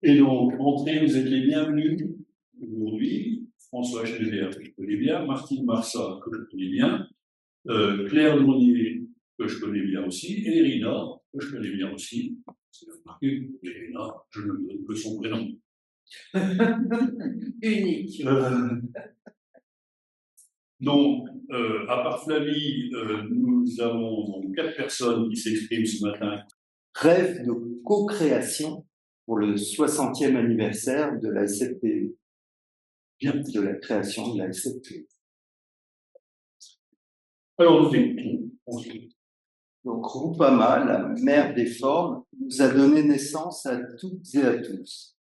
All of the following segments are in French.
Et donc, entrez, vous êtes les bienvenus aujourd'hui. François Schneider, que je connais bien, Martine Marsat, que je connais bien, Claire Nournier, que je connais bien aussi, et Irina, que je connais bien aussi. C'est remarqué, Irina, je ne donne que son prénom. Unique. Donc, à part Flavie, nous avons donc 4 personnes qui s'expriment ce matin. Rêve de co-création pour le 60e anniversaire de la SFPE. Bien de la création de la SFPE. Alors, nous écoutons. Donc, Rupama, la mère des formes, nous a donné naissance à toutes et à tous.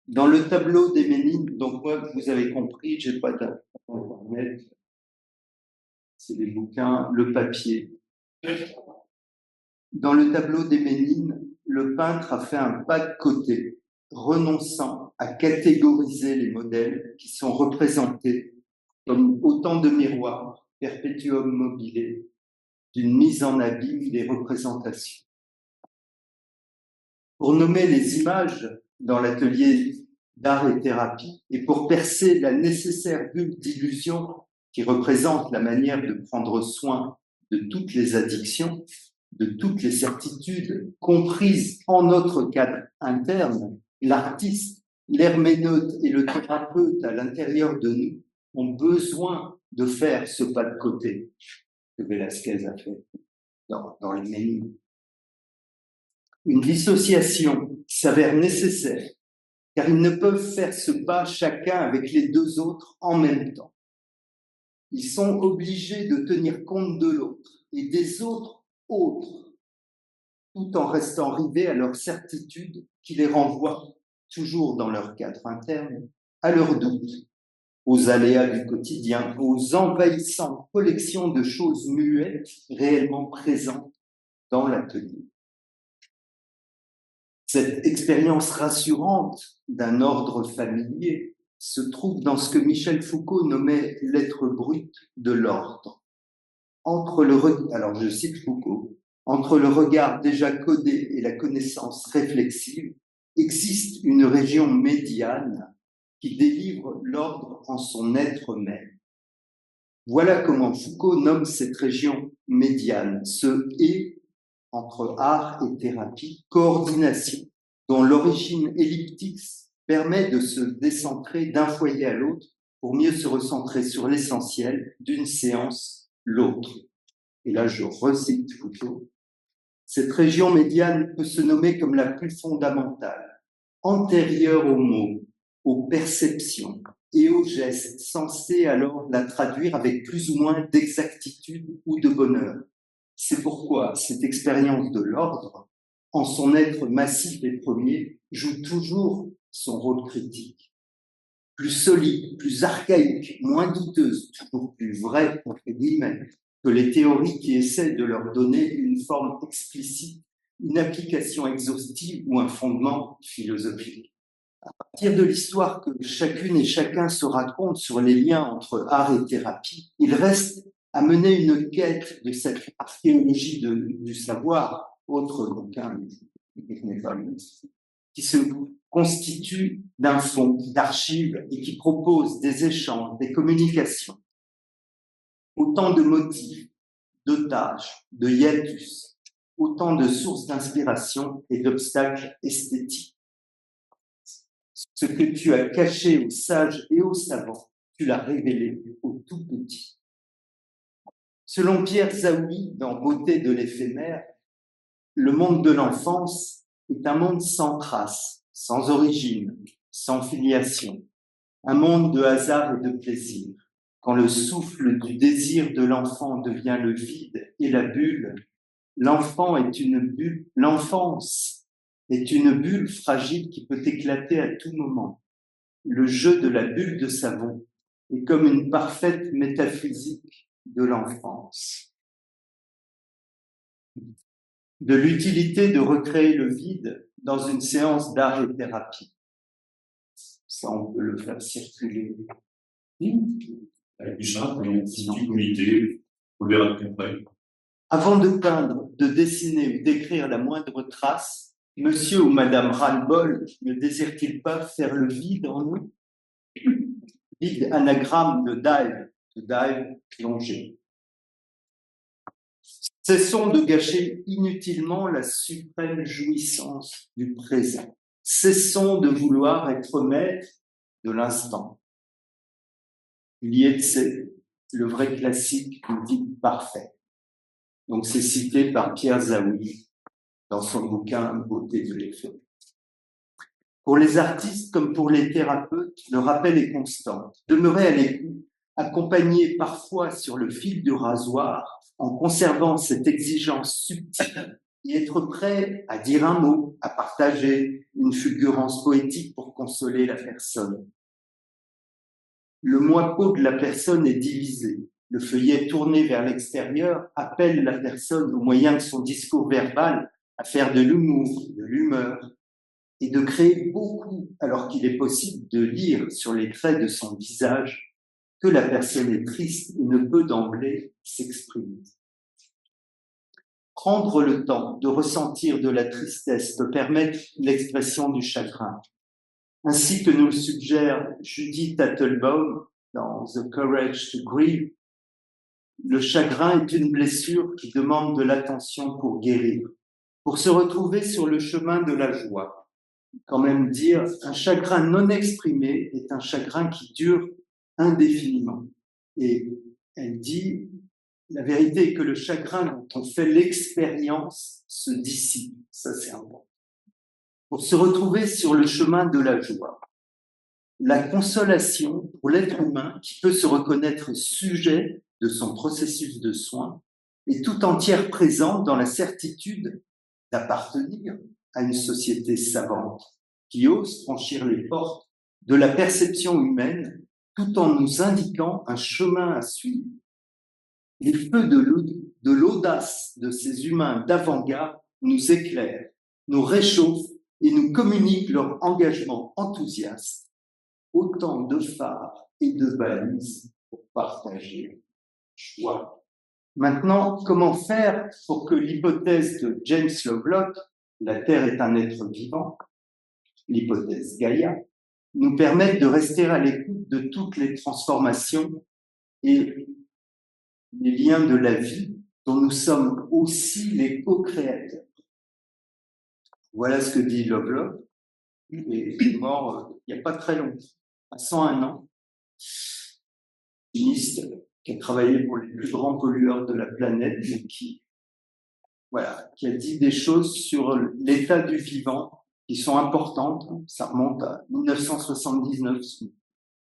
Dans le tableau des Ménines, donc moi, vous avez compris, j'ai pas d'internet, c'est les bouquins, le papier. Dans le tableau des Ménines, le peintre a fait un pas de côté, renonçant à catégoriser les modèles qui sont représentés comme autant de miroirs, perpétuum mobile, d'une mise en abîme des représentations. Pour nommer les images dans l'atelier d'art et thérapie et pour percer la nécessaire bulle d'illusion qui représente la manière de prendre soin de toutes les addictions, de toutes les certitudes comprises en notre cadre interne, l'artiste, l'herméneute et le thérapeute à l'intérieur de nous ont besoin de faire ce pas de côté que Velázquez a fait dans les Ménines. Une dissociation s'avère nécessaire, car ils ne peuvent faire ce pas chacun avec les deux autres en même temps. Ils sont obligés de tenir compte de l'autre et des autres, tout en restant rivés à leur certitude qui les renvoie, toujours dans leur cadre interne, à leurs doutes, aux aléas du quotidien, aux envahissantes collections de choses muettes réellement présentes dans l'atelier. Cette expérience rassurante d'un ordre familier se trouve dans ce que Michel Foucault nommait l'être brut de l'ordre. Alors je cite Foucault, entre le regard déjà codé et la connaissance réflexive, existe une région médiane qui délivre l'ordre en son être même. Voilà comment Foucault nomme cette région médiane, ce « et » entre art et thérapie, coordination, dont l'origine elliptique permet de se décentrer d'un foyer à l'autre pour mieux se recentrer sur l'essentiel d'une séance, l'autre. Et là, je recite Foucault. Cette région médiane peut se nommer comme la plus fondamentale, antérieure aux mots, aux perceptions et aux gestes, censés alors la traduire avec plus ou moins d'exactitude ou de bonheur. C'est pourquoi cette expérience de l'ordre, en son être massif et premier, joue toujours son rôle critique. Plus solide, plus archaïque, moins douteuse, toujours plus vraie, entre guillemets, que les théories qui essaient de leur donner une forme explicite, une application exhaustive ou un fondement philosophique. À partir de l'histoire que chacune et chacun se raconte sur les liens entre art et thérapie, il reste à mener une quête de cette archéologie du savoir, autre bouquin, qui se constitue d'un fond, d'archives et qui propose des échanges, des communications. Autant de motifs, de tâches, de hiatus, autant de sources d'inspiration et d'obstacles esthétiques. Ce que tu as caché aux sages et aux savants, tu l'as révélé aux tout petits. Selon Pierre Zaoui, dans Beauté de l'éphémère, le monde de l'enfance est un monde sans traces, sans origine, sans filiation, un monde de hasard et de plaisir. Quand le souffle du désir de l'enfant devient le vide et la bulle, l'enfance est une bulle fragile qui peut éclater à tout moment. Le jeu de la bulle de savon est comme une parfaite métaphysique de l'enfance. De l'utilité de recréer le vide dans une séance d'art et thérapie. Ça, on peut le faire circuler. Avec du simple, une petite unité, on verra après. Avant de peindre, de dessiner ou d'écrire la moindre trace, Monsieur ou Madame Ras-le-bol ne désire-t-il pas faire le vide en nous? Vide, anagramme de dive, plonger. Cessons de gâcher inutilement la suprême jouissance du présent. Cessons de vouloir être maîtres de l'instant. Lietze, le vrai classique du vide parfait. Donc c'est cité par Pierre Zaoui dans son bouquin Beauté de l'effet. Pour les artistes comme pour les thérapeutes, le rappel est constant. Demeurer à l'écoute, accompagné parfois sur le fil du rasoir, en conservant cette exigence subtile et être prêt à dire un mot, à partager une fulgurance poétique pour consoler la personne. Le moi-peau de la personne est divisé. Le feuillet tourné vers l'extérieur appelle la personne au moyen de son discours verbal à faire de l'humour, de l'humeur, et de créer beaucoup, alors qu'il est possible de lire sur les traits de son visage que la personne est triste et ne peut d'emblée s'exprimer. Prendre le temps de ressentir de la tristesse peut permettre l'expression du chagrin. Ainsi que nous le suggère Judith Attelbaum dans The Courage to Grieve, le chagrin est une blessure qui demande de l'attention pour guérir, pour se retrouver sur le chemin de la joie. Quand même dire, un chagrin non exprimé est un chagrin qui dure indéfiniment. Et elle dit, la vérité est que le chagrin dont on fait l'expérience se dissipe. Ça, c'est important. Pour se retrouver sur le chemin de la joie. La consolation pour l'être humain qui peut se reconnaître sujet de son processus de soin est tout entière présente dans la certitude d'appartenir à une société savante qui ose franchir les portes de la perception humaine tout en nous indiquant un chemin à suivre. Les feux de l'audace de ces humains d'avant-garde nous éclairent, nous réchauffent et nous communiquent leur engagement enthousiaste. Autant de phares et de balises pour partager joie. Maintenant, comment faire pour que l'hypothèse de James Lovelock, la Terre est un être vivant, l'hypothèse Gaïa, nous permette de rester à l'écoute de toutes les transformations et les liens de la vie dont nous sommes aussi les co-créateurs. Voilà ce que dit Lovelock. Il est mort il n'y a pas très longtemps, à 101 ans. Chimiste qui a travaillé pour les plus grands pollueurs de la planète et qui a dit des choses sur l'état du vivant qui sont importantes. Ça remonte à 1979.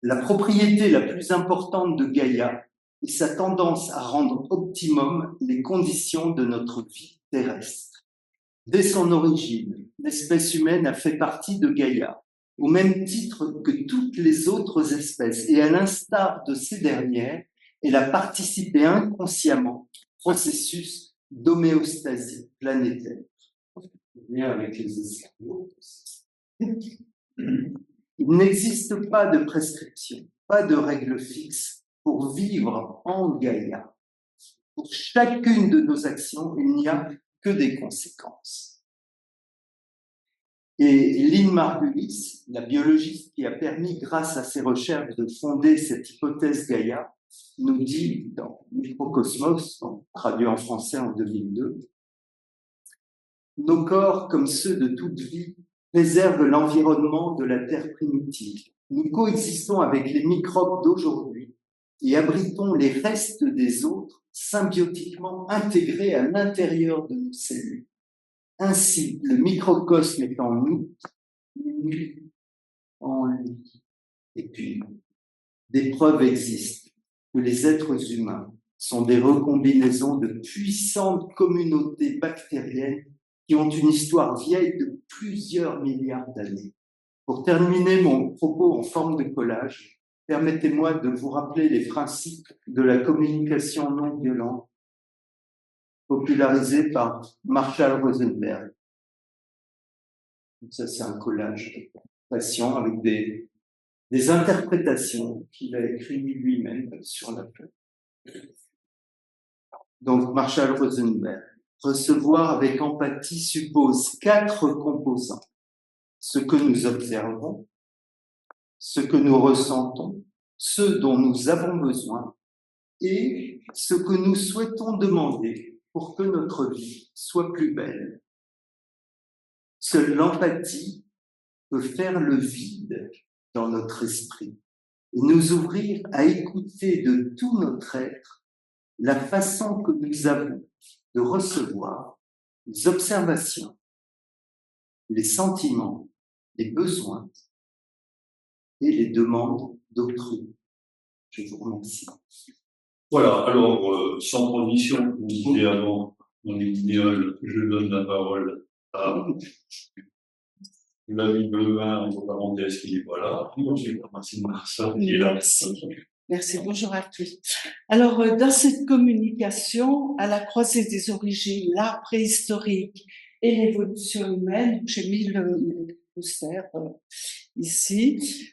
La propriété la plus importante de Gaïa est sa tendance à rendre optimum les conditions de notre vie terrestre. Dès son origine, l'espèce humaine a fait partie de Gaïa, au même titre que toutes les autres espèces, et à l'instar de ces dernières, elle a participé inconsciemment au processus d'homéostasie planétaire. Bien avec les escargots. Il n'existe pas de prescription, pas de règle fixe pour vivre en Gaïa. Pour chacune de nos actions, il n'y a que des conséquences. Et Lynn Margulis, la biologiste qui a permis, grâce à ses recherches, de fonder cette hypothèse Gaïa, nous dit dans Microcosmos, traduit en français en 2002, « Nos corps, comme ceux de toute vie, préservent l'environnement de la Terre primitive. Nous coexistons avec les microbes d'aujourd'hui et abritons les restes des autres symbiotiquement intégrés à l'intérieur de nos cellules. Ainsi, le microcosme est en nous, en lui. Et puis, des preuves existent que les êtres humains sont des recombinaisons de puissantes communautés bactériennes qui ont une histoire vieille de plusieurs milliards d'années. Pour terminer mon propos en forme de collage, permettez-moi de vous rappeler les principes de la communication non violente popularisés par Marshall Rosenberg. Ça, c'est un collage de passion avec des interprétations qu'il a écrites lui-même sur la feuille. Donc, Marshall Rosenberg. Recevoir avec empathie suppose 4 composants. Ce que nous observons, ce que nous ressentons, ce dont nous avons besoin et ce que nous souhaitons demander pour que notre vie soit plus belle. Seule l'empathie peut faire le vide dans notre esprit et nous ouvrir à écouter de tout notre être la façon que nous avons de recevoir les observations, les sentiments, les besoins et les demandes d'autrui. Je vous remercie. Voilà, alors, sans transition, comme je disais avant, mon guignol, je donne la parole à l'ami Bleuin, entre parenthèses, qui n'est pas là. Puis ensuite, Martine Marsa, qui est là. Merci, bonjour à tous. Alors, dans cette communication, à la croisée des origines, l'art préhistorique et l'évolution humaine, j'ai mis le poster ici,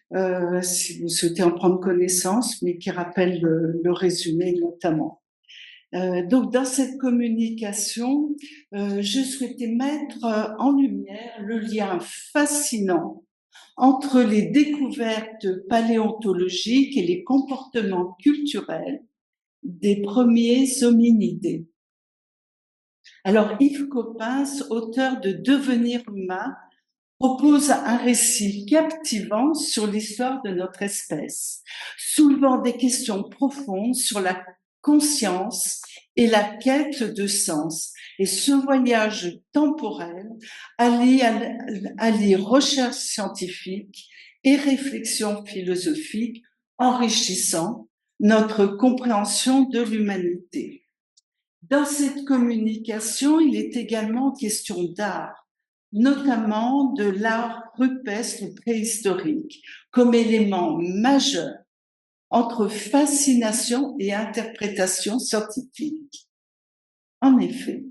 si vous souhaitez en prendre connaissance, mais qui rappelle le résumé notamment. Donc, dans cette communication, je souhaitais mettre en lumière le lien fascinant entre les découvertes paléontologiques et les comportements culturels des premiers hominidés. Alors, Yves Coppens, auteur de Devenir humain, propose un récit captivant sur l'histoire de notre espèce, soulevant des questions profondes sur la conscience et la quête de sens. Et ce voyage temporel allie recherche scientifique et réflexion philosophique, enrichissant notre compréhension de l'humanité. Dans cette communication, il est également question d'art, notamment de l'art rupestre préhistorique, comme élément majeur entre fascination et interprétation scientifique. En effet,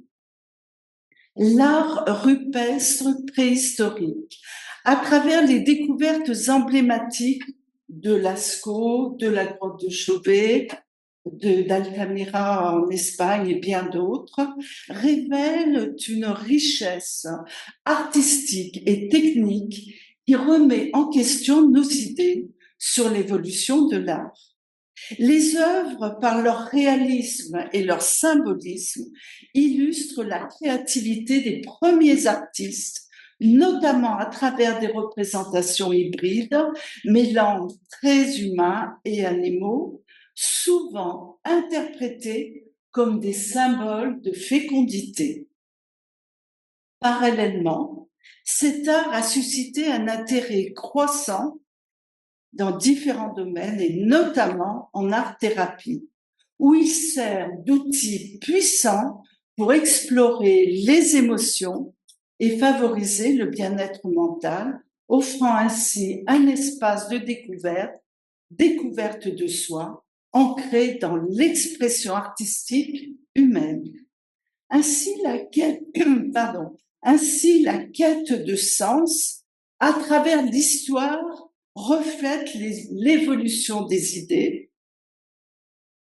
l'art rupestre préhistorique, à travers les découvertes emblématiques de Lascaux, de la grotte de Chauvet, d'Altamira en Espagne et bien d'autres, révèle une richesse artistique et technique qui remet en question nos idées sur l'évolution de l'art. Les œuvres, par leur réalisme et leur symbolisme, illustrent la créativité des premiers artistes, notamment à travers des représentations hybrides, mêlant traits humains et animaux, souvent interprétés comme des symboles de fécondité. Parallèlement, cet art a suscité un intérêt croissant dans différents domaines et notamment en art-thérapie, où il sert d'outil puissant pour explorer les émotions et favoriser le bien-être mental, offrant ainsi un espace de découverte de soi, ancré dans l'expression artistique humaine. Ainsi, la quête de sens à travers l'histoire reflète l'évolution des idées,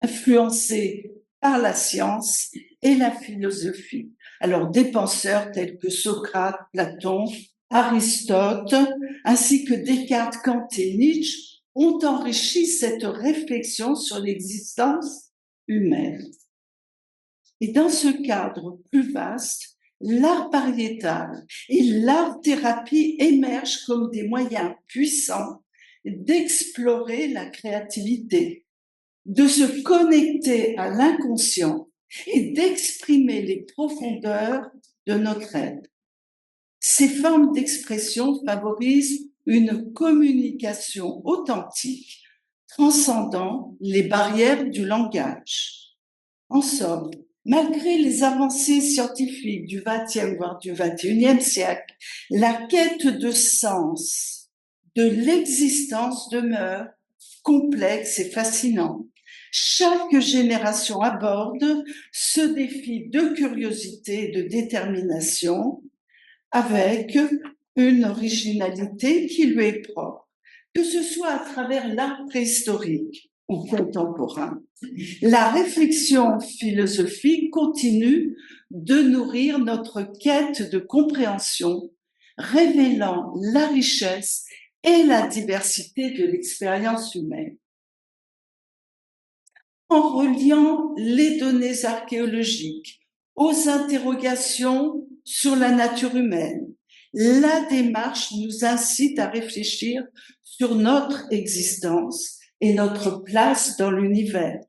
influencées par la science et la philosophie. Alors, des penseurs tels que Socrate, Platon, Aristote, ainsi que Descartes, Kant et Nietzsche ont enrichi cette réflexion sur l'existence humaine. Et dans ce cadre plus vaste, l'art pariétal et l'art-thérapie émergent comme des moyens puissants d'explorer la créativité, de se connecter à l'inconscient et d'exprimer les profondeurs de notre être. Ces formes d'expression favorisent une communication authentique, transcendant les barrières du langage. En somme, malgré les avancées scientifiques du XXe voire du XXIe siècle, la quête de sens de l'existence demeure complexe et fascinante. Chaque génération aborde ce défi de curiosité et de détermination avec une originalité qui lui est propre, que ce soit à travers l'art préhistorique ou contemporain, la réflexion philosophique continue de nourrir notre quête de compréhension, révélant la richesse et la diversité de l'expérience humaine. En reliant les données archéologiques aux interrogations sur la nature humaine, la démarche nous incite à réfléchir sur notre existence et notre place dans l'univers.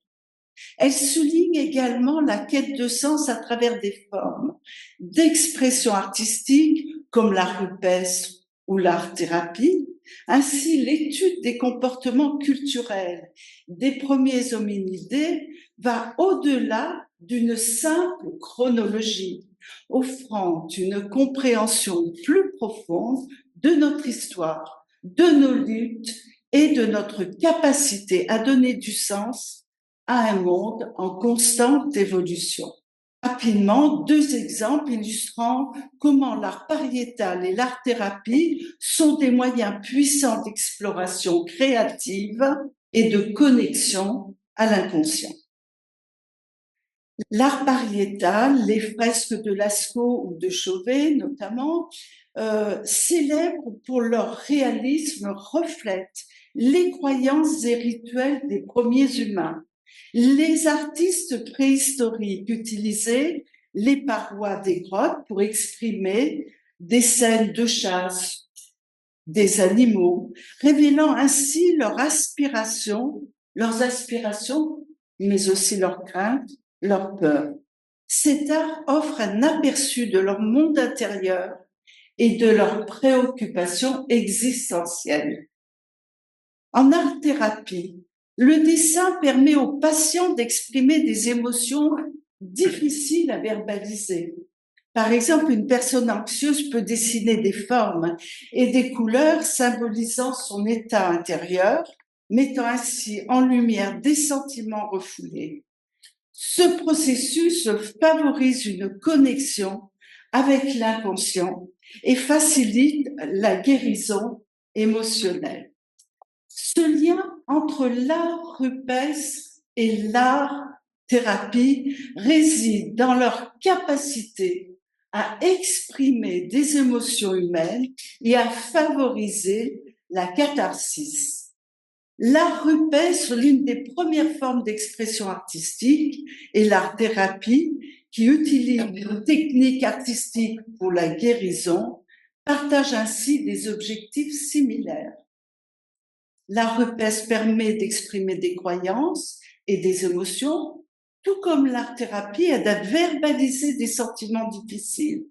Elle souligne également la quête de sens à travers des formes d'expression artistique comme l'art rupestre ou l'art-thérapie, ainsi l'étude des comportements culturels des premiers hominidés va au-delà d'une simple chronologie, offrant une compréhension plus profonde de notre histoire, de nos luttes et de notre capacité à donner du sens à un monde en constante évolution. Rapidement, 2 exemples illustrant comment l'art pariétal et l'art-thérapie sont des moyens puissants d'exploration créative et de connexion à l'inconscient. L'art pariétal, les fresques de Lascaux ou de Chauvet notamment, célèbres pour leur réalisme, reflètent les croyances et rituels des premiers humains. Les artistes préhistoriques utilisaient les parois des grottes pour exprimer des scènes de chasse, des animaux, révélant ainsi leurs aspirations, mais aussi leurs craintes, leurs peurs. Cet art offre un aperçu de leur monde intérieur et de leurs préoccupations existentielles. En art-thérapie, le dessin permet aux patients d'exprimer des émotions difficiles à verbaliser. Par exemple, une personne anxieuse peut dessiner des formes et des couleurs symbolisant son état intérieur, mettant ainsi en lumière des sentiments refoulés. Ce processus favorise une connexion avec l'inconscient et facilite la guérison émotionnelle. Ce lien entre l'art rupestre et l'art-thérapie réside dans leur capacité à exprimer des émotions humaines et à favoriser la catharsis. L'art rupestre, l'une des premières formes d'expression artistique, et l'art-thérapie, qui utilise une technique artistique pour la guérison, partagent ainsi des objectifs similaires. L'art rupestre permet d'exprimer des croyances et des émotions, tout comme l'art-thérapie aide à verbaliser des sentiments difficiles.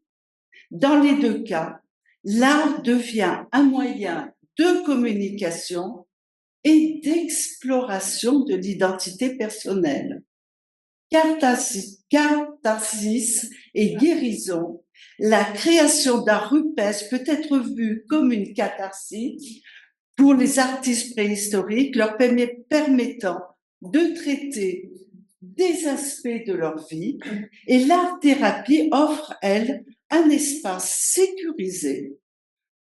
Dans les 2 cas, l'art devient un moyen de communication et d'exploration de l'identité personnelle. Catharsis et guérison, la création d'art rupestre peut être vue comme une catharsis pour les artistes préhistoriques, leur permettant de traiter des aspects de leur vie, et l'art-thérapie offre, elle, un espace sécurisé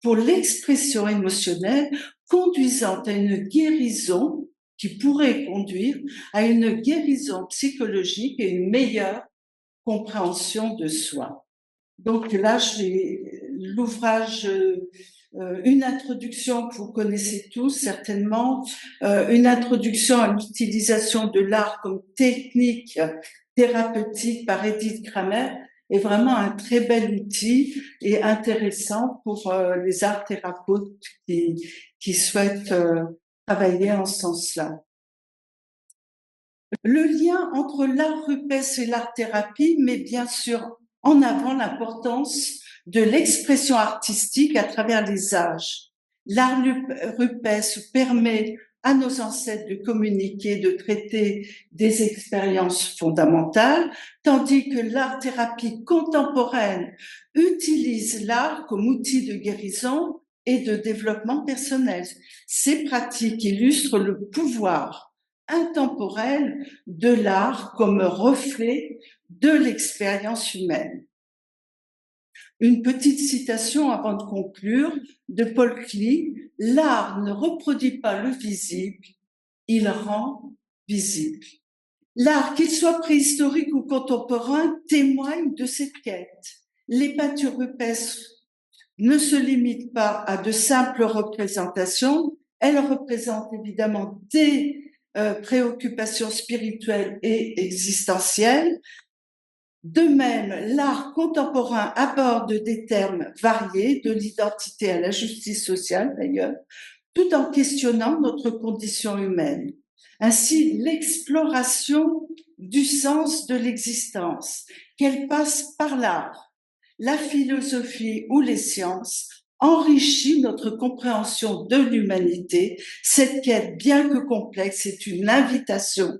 pour l'expression émotionnelle, conduisant à une guérison qui pourrait conduire à une guérison psychologique et une meilleure compréhension de soi. Donc là, j'ai l'ouvrage, une introduction que vous connaissez tous certainement, une introduction à l'utilisation de l'art comme technique thérapeutique par Edith Kramer est vraiment un très bel outil et intéressant pour les art thérapeutes qui souhaitent travailler en ce sens-là. Le lien entre l'art rupestre et l'art-thérapie met bien sûr en avant l'importance de l'expression artistique à travers les âges. L'art rupestre permet à nos ancêtres de communiquer, de traiter des expériences fondamentales, tandis que l'art-thérapie contemporaine utilise l'art comme outil de guérison et de développement personnel. Ces pratiques illustrent le pouvoir intemporel de l'art comme reflet de l'expérience humaine. Une petite citation avant de conclure de Paul Klee: l'art ne reproduit pas le visible, il rend visible. L'art, qu'il soit préhistorique ou contemporain, témoigne de cette quête. Les peintures rupestres ne se limitent pas à de simples représentations, elles représentent évidemment des préoccupations spirituelles et existentielles. De même, l'art contemporain aborde des termes variés, de l'identité à la justice sociale d'ailleurs, tout en questionnant notre condition humaine. Ainsi, l'exploration du sens de l'existence, qu'elle passe par l'art, la philosophie ou les sciences, enrichit notre compréhension de l'humanité. Cette quête, bien que complexe, est une invitation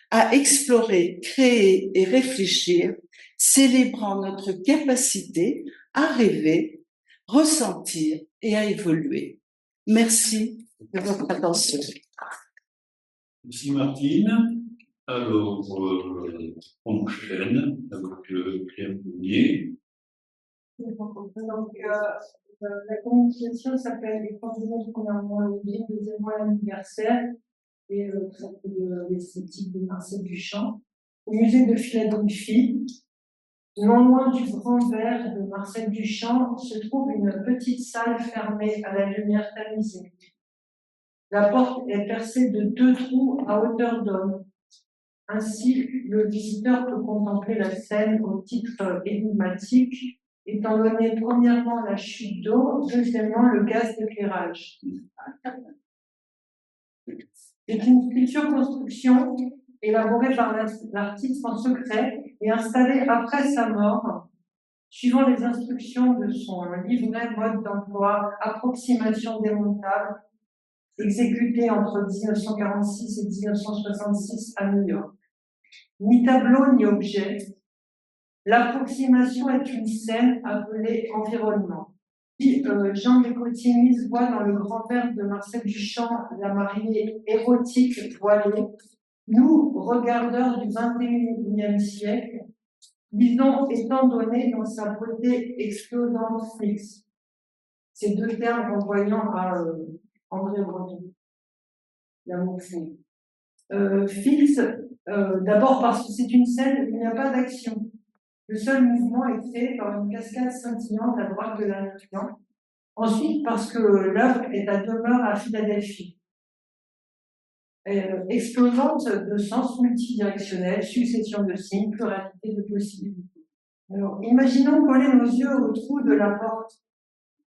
à explorer, créer et réfléchir, célébrant notre capacité à rêver, ressentir et à évoluer. Merci de votre attention. Merci Martine. Alors, on enchaîne avec Claire Mounier. Donc, la communication s'appelle les coordonnées, premièrement l'objet, deuxièmement l'anniversaire, et traite de l'esthétique de Marcel Duchamp. Au musée de Philadelphie, non loin du grand verre de Marcel Duchamp, se trouve une petite salle fermée à la lumière tamisée. La porte est percée de 2 trous à hauteur d'homme. Ainsi, le visiteur peut contempler la scène au titre énigmatique, étant donné premièrement la chute d'eau, deuxièmement le gaz d'éclairage. C'est une sculpture construction élaborée par l'artiste en secret et installée après sa mort, suivant les instructions de son livret mode d'emploi, approximation démontable, exécuté entre 1946 et 1966 à New York. Ni tableau ni objet, l'approximation est une scène appelée environnement. Puis Jean Descotigny voit dans le grand verre de Marcel Duchamp la mariée érotique voilée. Nous, regardeurs du XXIe siècle, disons étant donné dans sa beauté explosante fixe. Ces 2 termes renvoyant à André Breton, l'amour fou. Fixe, d'abord parce que c'est une scène où il n'y a pas d'action. Le seul mouvement est fait par une cascade scintillante à droite de l'influent. Ensuite, parce que l'œuvre est à demeure à Philadelphie. Explosante de sens multidirectionnel, succession de signes, pluralité de possibilités. Alors, imaginons coller nos yeux au trou de la porte.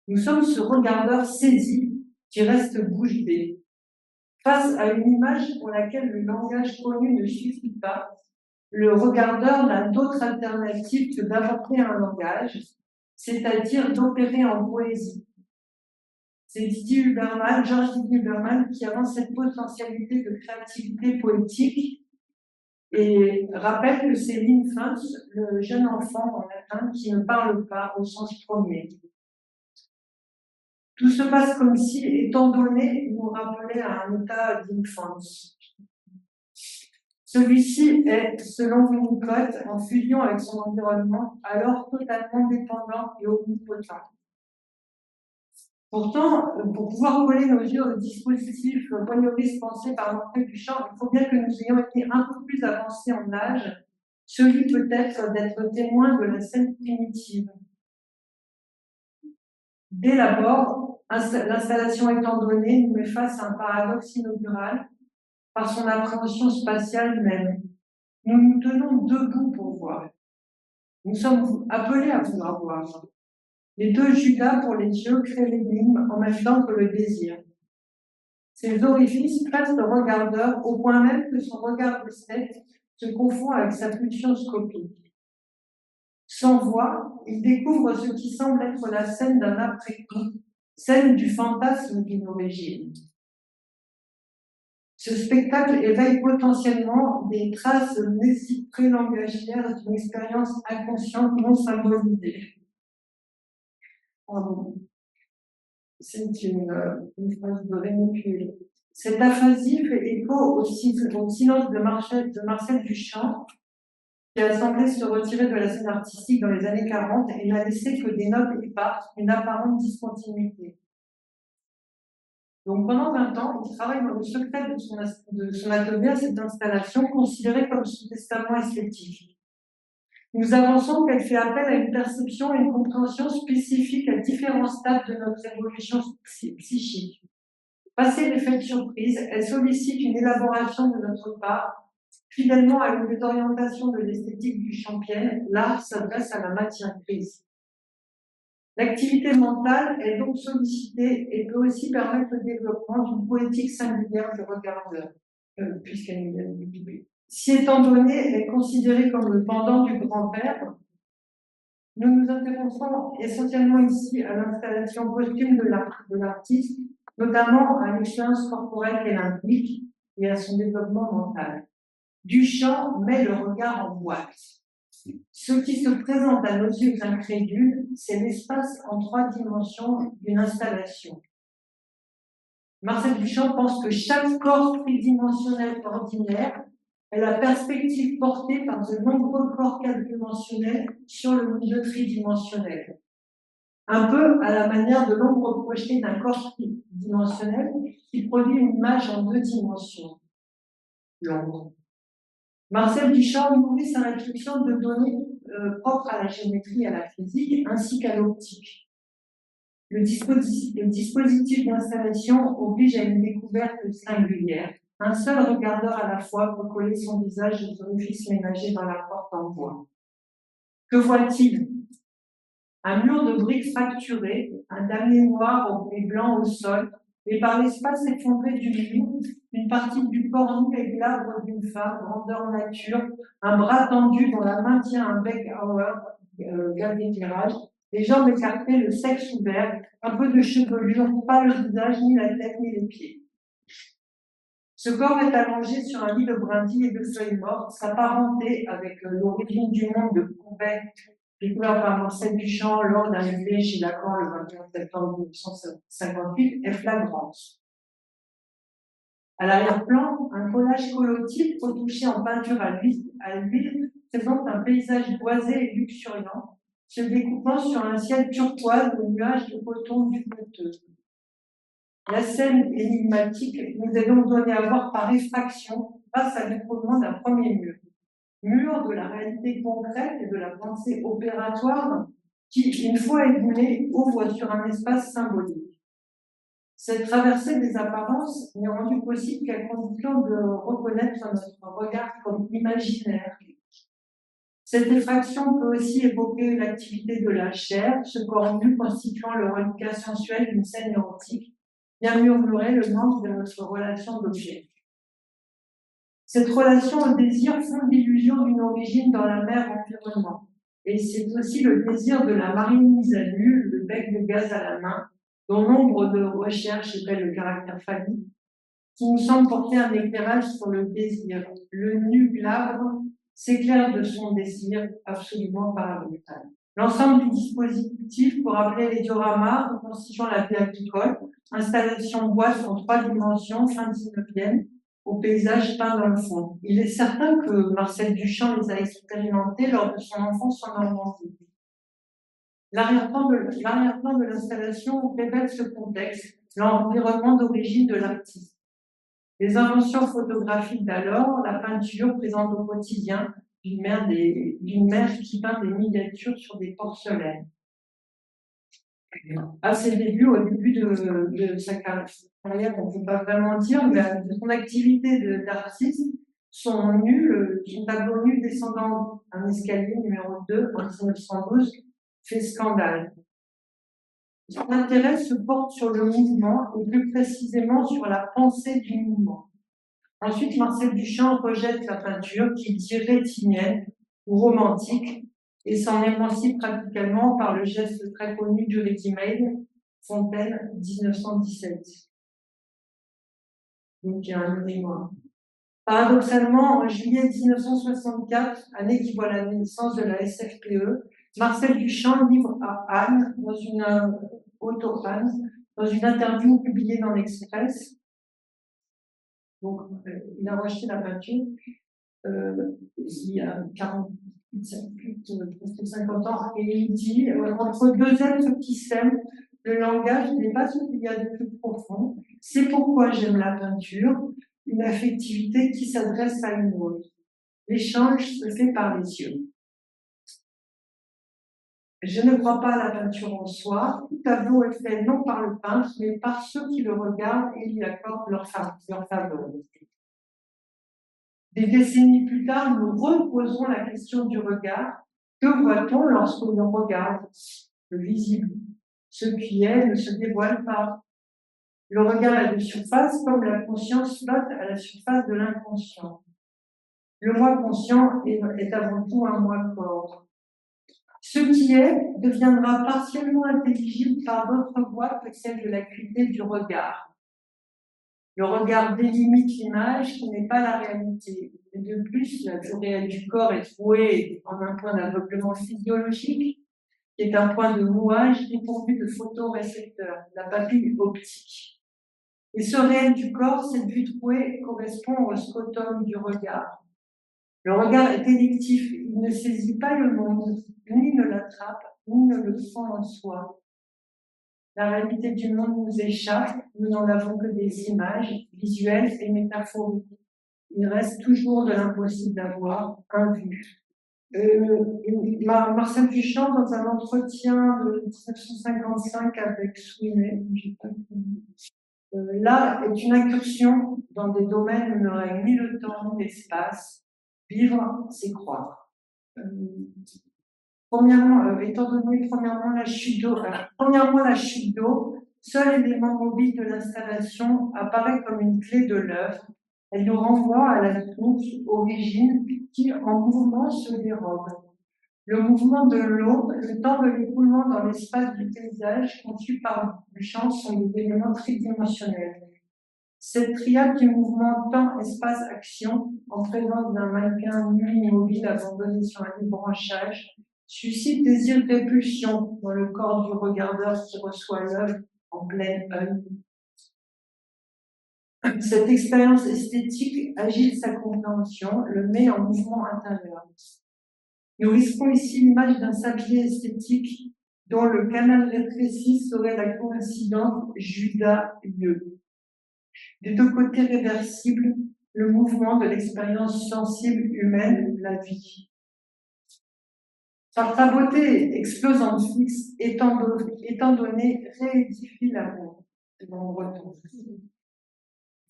Nous sommes ce regardeur saisi qui reste bouche bée. Face à une image pour laquelle le langage connu ne suffit pas, le regardeur n'a d'autre alternative que d'inventer un langage, c'est-à-dire d'opérer en poésie. C'est George Didier Huberman qui avance cette potentialité de créativité poétique et rappelle que c'est l'infant, le jeune enfant en latin, qui ne parle pas au sens premier. Tout se passe comme si, étant donné, nous rappelait à un état d'infance. Celui-ci est, selon Winnicott, en fusion avec son environnement, alors totalement dépendant et omnipotent. Pourtant, pour pouvoir coller nos yeux au dispositif voyeuriste pensé par Marcel Duchamp, il faut bien que nous ayons été un peu plus avancés en âge, celui peut-être d'être témoin de la scène primitive. Dès l'abord, l'installation étant donnée, nous met face à un paradoxe inaugural par son appréhension spatiale même. Nous nous tenons debout pour voir. Nous sommes appelés à vouloir voir. Les 2 Judas pour les yeux créent l'énigme en même temps que le désir. Ces orifices pressent le regardeur au point même que son regard d'esthète se confond avec sa pulsion scopique. Sans voix, il découvre ce qui semble être la scène d'un après-coup, celle du fantasme d'une origine. Ce spectacle éveille potentiellement des traces prélangagières d'une expérience inconsciente non symbolisée. C'est une phrase de Rémi. Cette aphasie fait écho au silence de Marcel Duchamp, qui a semblé se retirer de la scène artistique dans les années 40 et n'a laissé que des notes éparses, une apparente discontinuité. Donc pendant 20 ans, il travaille dans le secret de son atelier à cette installation considérée comme son testament esthétique. Nous avançons qu'elle fait appel à une perception et une compréhension spécifiques à différents stades de notre évolution psychique. Passé l'effet de surprise, elle sollicite une élaboration de notre part. Fidèlement à une des orientations de l'esthétique du Champienne, l'art s'adresse à la matière grise. L'activité mentale est donc sollicitée et peut aussi permettre le développement d'une poétique singulière du regardeur, puisqu'elle est bibée. Si étant donné, elle est considérée comme le pendant du grand-père, nous nous intéressons essentiellement ici à l'installation posthume de l'artiste, notamment à l'expérience corporelle qu'elle implique et à son développement mental. Duchamp met le regard en boîte. Ce qui se présente à nos yeux incrédules, c'est l'espace en 3 dimensions d'une installation. Marcel Duchamp pense que chaque corps tridimensionnel ordinaire est la perspective portée par de nombreux corps 4-dimensionnels sur le milieu tridimensionnel. Un peu à la manière de l'ombre projetée d'un corps tridimensionnel qui produit une image en 2 dimensions. L'ombre. Marcel Duchamp nourrit sa réflexion de données propres à la géométrie et à la physique, ainsi qu'à l'optique. Le dispositif d'installation oblige à une découverte singulière. Un seul regardeur à la fois peut coller son visage aux orifices ménagés dans la porte en bois. Que voit-il? Un mur de briques fracturé, un damier noir et blanc au sol, et par l'espace effondré du mur, une partie du corps nu et glabre d'une femme, grandeur nature, un bras tendu dont la main tient un bec gaz d'éclairage, les jambes écartées, le sexe ouvert, un peu de chevelure, pas le visage, ni la tête, ni les pieds. Ce corps est allongé sur un lit de brindilles et de feuilles mortes, s'apparenter avec l'origine du monde de Courbet, découvert par Marcel Duchamp lors d'un jubilé chez Lacan le 21 septembre 1958, est flagrante. À l'arrière-plan, un collage colotype retouché en peinture à l'huile présente un paysage boisé et luxuriant, se découpant sur un ciel turquoise de nuages de coton duveteux. La scène énigmatique nous est donc donnée à voir par effraction face à l'écroulement d'un premier mur. Mur de la réalité concrète et de la pensée opératoire qui, une fois éboulé, ouvre sur un espace symbolique. Cette traversée des apparences n'est rendue possible qu'à condition de reconnaître notre regard comme imaginaire. Cette effraction peut aussi évoquer l'activité de la chair, ce corps nu constituant le reliquat sensuel d'une scène érotique, bien murmurer le manque de notre relation d'objet. Cette relation au désir fonde l'illusion d'une origine dans la mer environnement. Et c'est aussi le désir de la marine mise à nu, le bec de gaz à la main, dont nombre de recherches étaient le caractère phallique, qui nous semble porter un éclairage sur le désir. Le nu glabre s'éclaire de son désir absolument paradoxal. L'ensemble du dispositif, pour rappeler les dioramas, reconstituant la vie agricole, installation boîte en 3 dimensions, fin 19e, au paysage peint dans le fond. Il est certain que Marcel Duchamp les a expérimentés lors de son enfance en Normandie. L'arrière-plan de l'installation révèle ce contexte, l'environnement d'origine de l'artiste. Les inventions photographiques d'alors, la peinture présente au quotidien d'une mère qui peint des miniatures sur des porcelaines. À ses débuts, au début de sa carrière, on ne peut pas vraiment dire, mais son activité d'artiste, son tableau nu descendant un escalier numéro 2 en 1912 fait scandale. Son intérêt se porte sur le mouvement et plus précisément sur la pensée du mouvement. Ensuite, Marcel Duchamp rejette la peinture qu'il dit rétinienne ou romantique et s'en émancipe radicalement par le geste très connu du ready-made, Fontaine, 1917. Donc, il y a un mémoire. Paradoxalement, en juillet 1964, année qui voit la naissance de la SFPE, Marcel Duchamp livre à Anne, dans une interview publiée dans l'Express. Donc, il a rejeté la peinture il y a presque 50 ans, et il dit entre 2 êtres qui s'aiment, le langage n'est pas ce qu'il y a de plus profond, C'est pourquoi j'aime la peinture, une affectivité qui s'adresse à une autre. L'échange se fait par les yeux. Je ne crois pas à la peinture en soi. Tout tableau est fait non par le peintre, mais par ceux qui le regardent et lui accordent leur faveur. Des décennies plus tard, nous reposons la question du regard. Que voit-on lorsque l'on regarde? Le visible. Ce qui est ne se dévoile pas. Le regard est de surface comme la conscience flotte à la surface de l'inconscient. Le moi conscient est avant tout un moi corps. Ce qui est deviendra partiellement intelligible par d'autres voies que celle de l'acuité du regard. Le regard délimite l'image qui n'est pas la réalité. Et de plus, la vue réelle du corps est trouée en un point d'aveuglement physiologique, qui est un point de mouage dépourvu de photorécepteurs, la papille optique. Et ce réel du corps, cette vue trouée, correspond au scotum du regard. Le regard est électif, il ne saisit pas le monde, ni ne l'attrape, ni ne le sent en soi. La réalité du monde nous échappe, nous n'en avons que des images visuelles et métaphoriques. Il reste toujours de l'impossible d'avoir un vu. Marcel Duchamp, dans un entretien de 1955 avec Sweeney, là est une incursion dans des domaines où ne règne ni le temps ni l'espace. Vivre, c'est croire. Étant donné la chute d'eau, seul élément mobile de l'installation apparaît comme une clé de l'œuvre. Elle nous renvoie à la source, origine, qui en mouvement se dérobe. Le mouvement de l'eau, le temps de l'écoulement dans l'espace du paysage conçu par Duchamp sont des éléments tridimensionnels. Cette triade du mouvement temps-espace-action, en présence d'un mannequin nu immobile abandonné sur un lit branchage, suscite des répulsions dans le corps du regardeur qui reçoit l'œuvre en plein œil. Cette expérience esthétique agite sa compréhension, le met en mouvement intérieur. Nous risquons ici l'image d'un sablier esthétique dont le canal rétréci serait la coïncidence Judas-Lieu. Des deux côtés réversibles, le mouvement de l'expérience sensible humaine, la vie. Par sa beauté explosante fixe, étant donné, réédifie l'amour. En breton.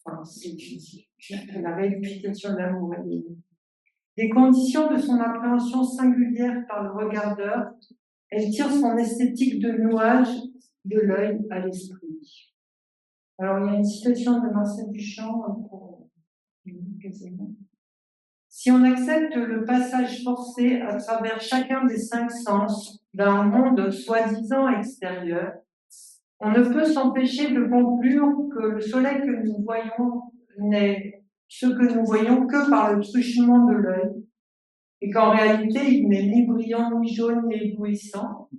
Enfin, c'est la réédification de l'amour. Des conditions de son appréhension singulière par le regardeur, elle tire son esthétique de nouage de l'œil à l'esprit. Alors, il y a une citation de Marcel Duchamp pour si on accepte le passage forcé à travers chacun des 5 sens d'un monde soi-disant extérieur, on ne peut s'empêcher de conclure que le soleil que nous voyons n'est ce que nous voyons que par le truchement de l'œil, et qu'en réalité, il n'est ni brillant, ni jaune, ni éblouissant,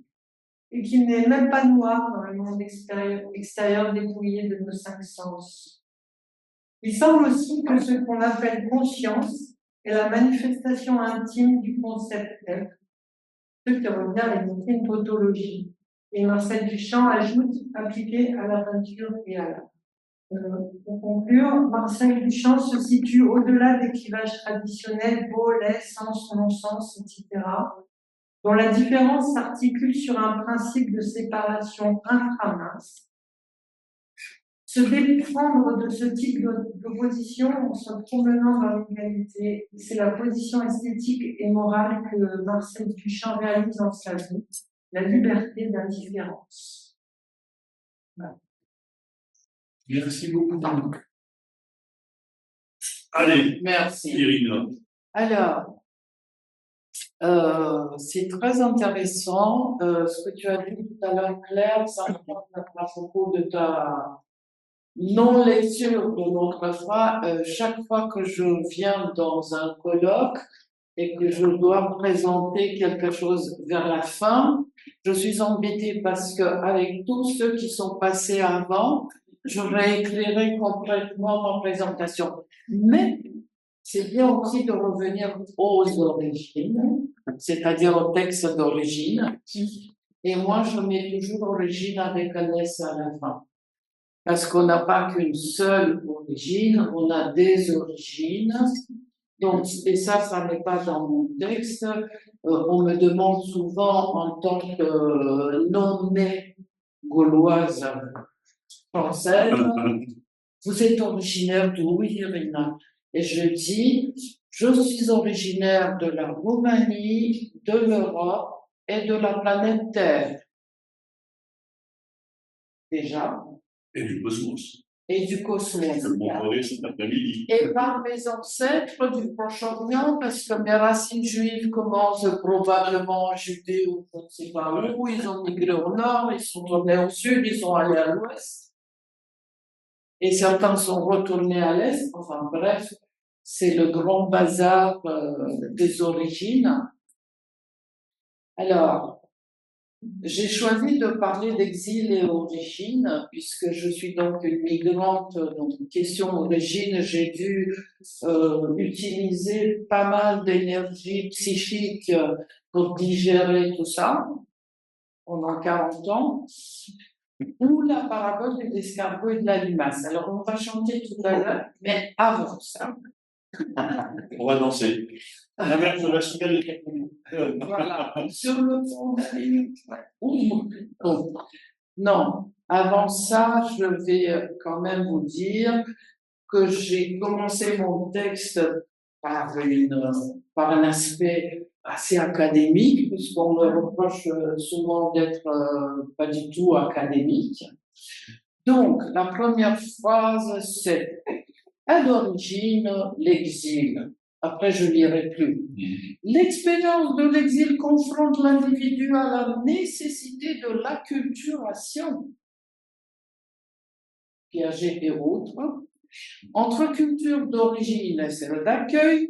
et qu'il n'est même pas noir dans le monde extérieur dépouillé de nos 5 sens. Il semble aussi que ce qu'on appelle conscience est la manifestation intime du concept être, ce qui revient à évoquer une tautologie. Et Marcel Duchamp ajoute appliqué à la peinture et à l'art. Pour conclure, Marcel Duchamp se situe au-delà des clivages traditionnels, beau, laid, sens, non-sens, etc., dont la différence s'articule sur un principe de séparation inframince. Se déprendre de ce type d'opposition en se promenant dans l'égalité, c'est la position esthétique et morale que Marcel Duchamp réalise dans sa vie, la liberté d'indifférence. Voilà. Merci beaucoup. Allez, Merci. Irina. Alors, c'est très intéressant ce que tu as dit tout à l'heure, Claire, ça me parle à propos de ta non-lecture de l'autre fois. Chaque fois que je viens dans un colloque et que je dois présenter quelque chose vers la fin, je suis embêtée parce que avec tous ceux qui sont passés avant, j'aurais éclairé complètement ma présentation. Mais c'est bien aussi de revenir aux origines, c'est-à-dire au texte d'origine. Et moi, je mets toujours origine avec un S à la fin. parce qu'on n'a pas qu'une seule origine, on a des origines. Donc, et ça n'est pas dans mon texte. On me demande souvent, en tant que non-née gauloise française, vous êtes originaire d'où, Irina? Et je dis, je suis originaire de la Roumanie, de l'Europe et de la planète Terre. Déjà. Et du cosmos. Et du cosmos. Je le montrerai cet après-midi. Et par mes ancêtres du Proche-Orient, parce que mes racines juives commencent probablement en Judée ou je ne sais pas où, ils ont migré au nord, ils sont tournés au sud, ils sont allés à l'ouest. Et certains sont retournés à l'est. Enfin bref, c'est le grand bazar des origines. Alors, j'ai choisi de parler d'exil et origine, puisque je suis donc une migrante, donc question origine, j'ai dû utiliser pas mal d'énergie psychique pour digérer tout ça pendant 40 ans, ou la parabole de l'escargot et de la limace. Alors, on va chanter tout à l'heure, mais avant ça. On va danser. La mère de la soucale Voilà, sur le fond non, avant ça, je vais quand même vous dire que j'ai commencé mon texte par un aspect assez académique, puisqu'on me reproche souvent d'être pas du tout académique. Donc, la première phrase, c'est à l'origine, l'exil. Après, je lirai plus. L'expérience de l'exil confronte l'individu à la nécessité de l'acculturation, Piaget et autres, entre culture d'origine et celle d'accueil.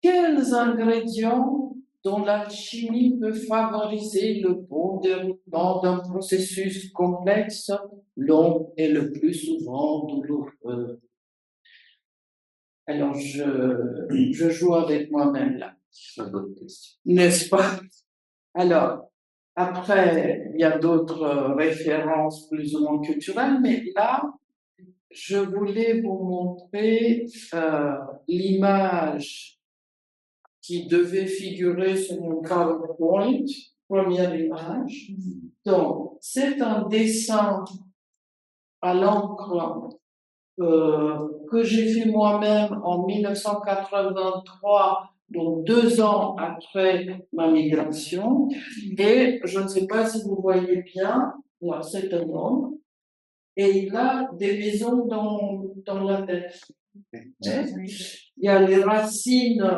Quels ingrédients dont l'alchimie peut favoriser le bon déroulement d'un processus complexe, long et le plus souvent douloureux? Alors, je joue avec moi-même là. N'est-ce pas? Alors, après, il y a d'autres références plus ou moins culturelles, mais là, je voulais vous montrer l'image qui devait figurer sur mon PowerPoint, première image. Donc, c'est un dessin à l'encre que j'ai fait moi-même en 1983, donc 2 ans après ma migration. Et je ne sais pas si vous voyez bien, là, c'est un homme, et il a des maisons dans la tête. Il y a les racines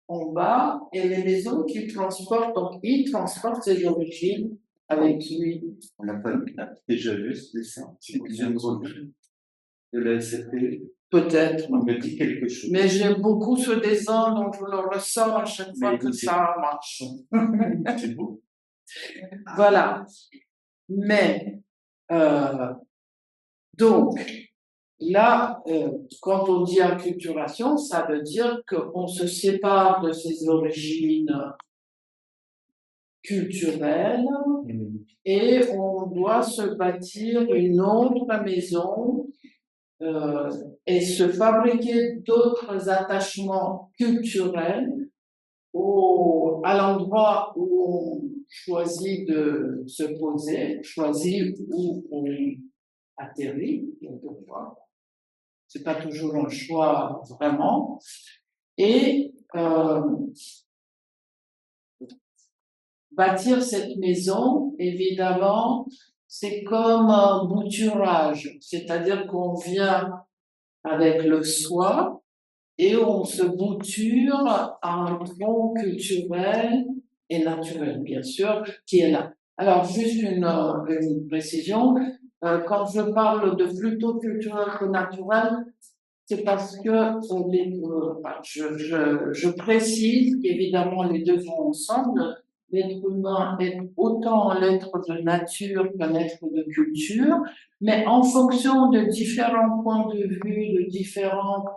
en bas et les maisons qu'il transporte, donc il transporte ses origines avec lui. On n'a pas déjà vu ce dessin. C'est bien drôle. De la SFP. Peut-être. On me dit quelque chose. Mais j'aime beaucoup ce dessin, donc je le ressors à chaque fois que ça marche. C'est beau. Voilà. Mais, donc, là, quand on dit acculturation, ça veut dire qu'on se sépare de ses origines culturelles et on doit se bâtir une autre maison et se fabriquer d'autres attachements culturels à l'endroit où on choisit de se poser, choisit où on atterrit, quelquefois. C'est pas toujours un choix vraiment. Et bâtir cette maison, évidemment, c'est comme un bouturage, c'est-à-dire qu'on vient avec le soi et on se bouture à un tronc culturel et naturel, bien sûr, qui est là. Alors, juste une précision, quand je parle de plutôt culturel que naturel, c'est parce que je précise qu'évidemment les deux vont ensemble. L'être humain est autant un être de nature qu'un être de culture, mais en fonction de différents points de vue, de différentes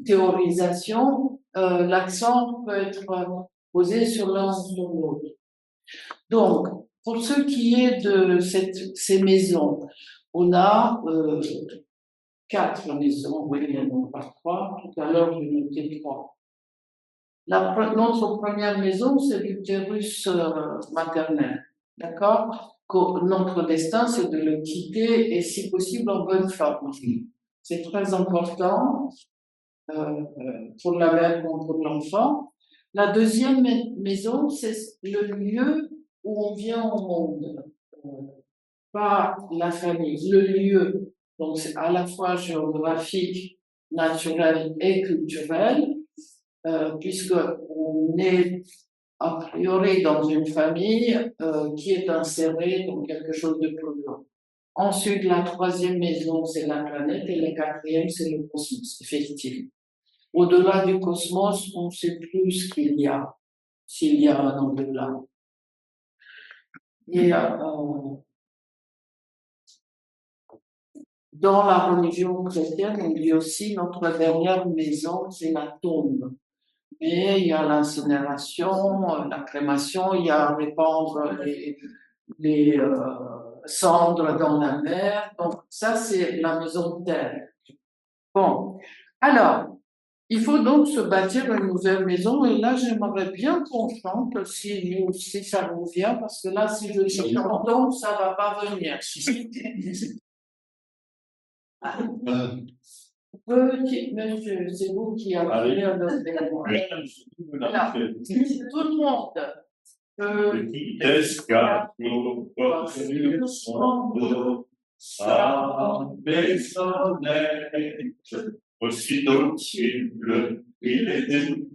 théorisations, l'accent peut être posé sur l'un ou sur l'autre. Donc, pour ce qui est de ces maisons, on a 4 maisons, oui, non pas 3, tout à l'heure j'ai noté 3. Notre première maison, c'est l'utérus maternel, d'accord? Notre destin, c'est de le quitter et si possible en bonne forme. C'est très important pour la mère comme pour l'enfant. La deuxième maison, c'est le lieu où on vient au monde, pas la famille, le lieu. Donc c'est à la fois géographique, naturel et culturel, puisque on est a priori dans une famille qui est insérée dans quelque chose de plus grand. Ensuite, la troisième maison, c'est la planète, et la quatrième, c'est le cosmos, effectivement. Au-delà du cosmos, on ne sait plus ce qu'il y a, s'il y a un au-delà. Et dans la religion chrétienne, on dit aussi notre dernière maison, c'est la tombe. Mais il y a l'incinération, la crémation, il y a répandre les cendres dans la mer. Donc ça, c'est la maison terre. Bon, alors, il faut donc se bâtir une nouvelle maison. Et là, j'aimerais bien qu'on chante si ça vous vient, parce que là, si je dis chantons, ça va pas venir. Petit monsieur, c'est vous qui avez le voilà. Tout le monde. Petit escargot, sa maisonnette, aussitôt qu'il pleut, il est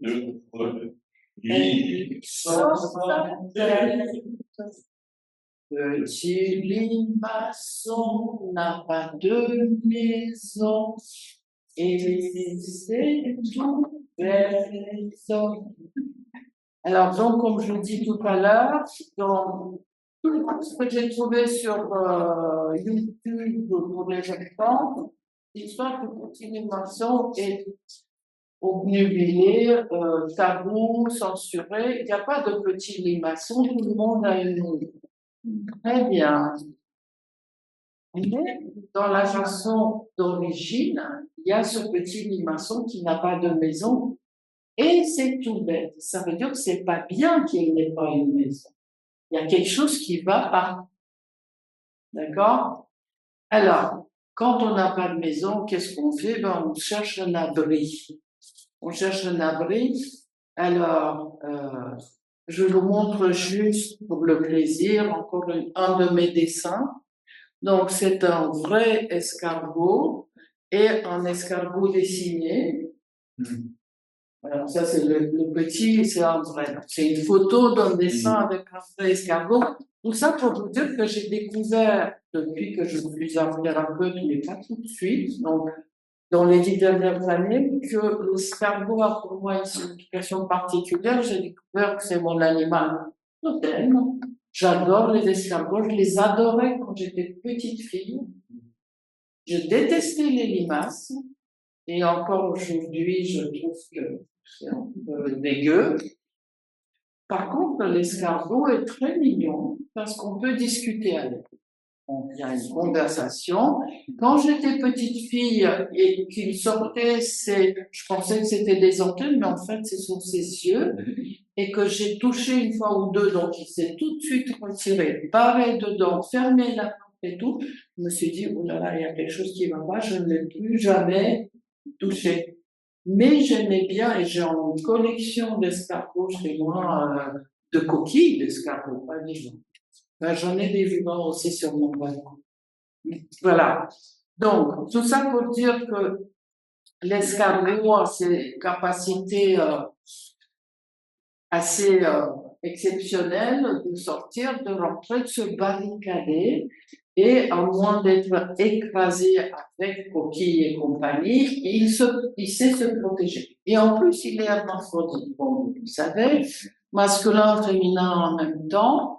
heureux. Il s'entête. Petit limaçon n'a pas de maison et c'est tout maison. Alors donc, comme je vous dis tout à l'heure, dans tout ce que j'ai trouvé sur YouTube pour les enfants, l'histoire de Petit limaçon est obnubilé, tabou, censuré. Il n'y a pas de Petit limaçon, tout le monde a une maison. Très bien. Mais dans la chanson d'origine, il y a ce petit limaçon qui n'a pas de maison et c'est tout bête. Ça veut dire que c'est pas bien qu'il n'ait pas une maison. Il y a quelque chose qui va pas. D'accord? Alors, quand on n'a pas de maison, qu'est-ce qu'on fait? Ben, on cherche un abri. On cherche un abri. Alors, je vous montre juste pour le plaisir, encore un de mes dessins. Donc, c'est un vrai escargot et un escargot dessiné. Alors, ça, c'est le petit, c'est un vrai. C'est une photo d'un dessin avec un vrai escargot. Tout ça pour vous dire que j'ai découvert, depuis que je suis un thérapeute, mais pas tout de suite, donc, dans les 10 dernières années, que l'escargot a pour moi une signification particulière. J'ai découvert que c'est mon animal totem. J'adore les escargots, je les adorais quand j'étais petite fille. Je détestais les limaces, et encore aujourd'hui, je trouve que c'est un peu dégueu. Par contre, l'escargot est très mignon, parce qu'on peut discuter avec. Il y a une conversation. Quand j'étais petite fille et qu'il sortait, je pensais que c'était des antennes, mais en fait, ce sont ses yeux. Et que j'ai touché une fois ou deux, donc il s'est tout de suite retiré, barré dedans, fermé la porte et tout. Je me suis dit, oh là là, il y a quelque chose qui va pas, je ne l'ai plus jamais touché. Mais j'aimais bien, et j'ai une collection d'escargots chez moi, de coquilles d'escargots, pas vivants. Ben, j'en ai des vivants aussi sur mon balcon. Voilà. Donc, tout ça pour dire que l'escargot a ses capacités assez exceptionnelles de sortir, de rentrer, de se barricader, et à moins d'être écrasé avec coquilles et compagnie, il sait se protéger. Et en plus, il est hermaphrodite, bon, vous savez, masculin, féminin en même temps,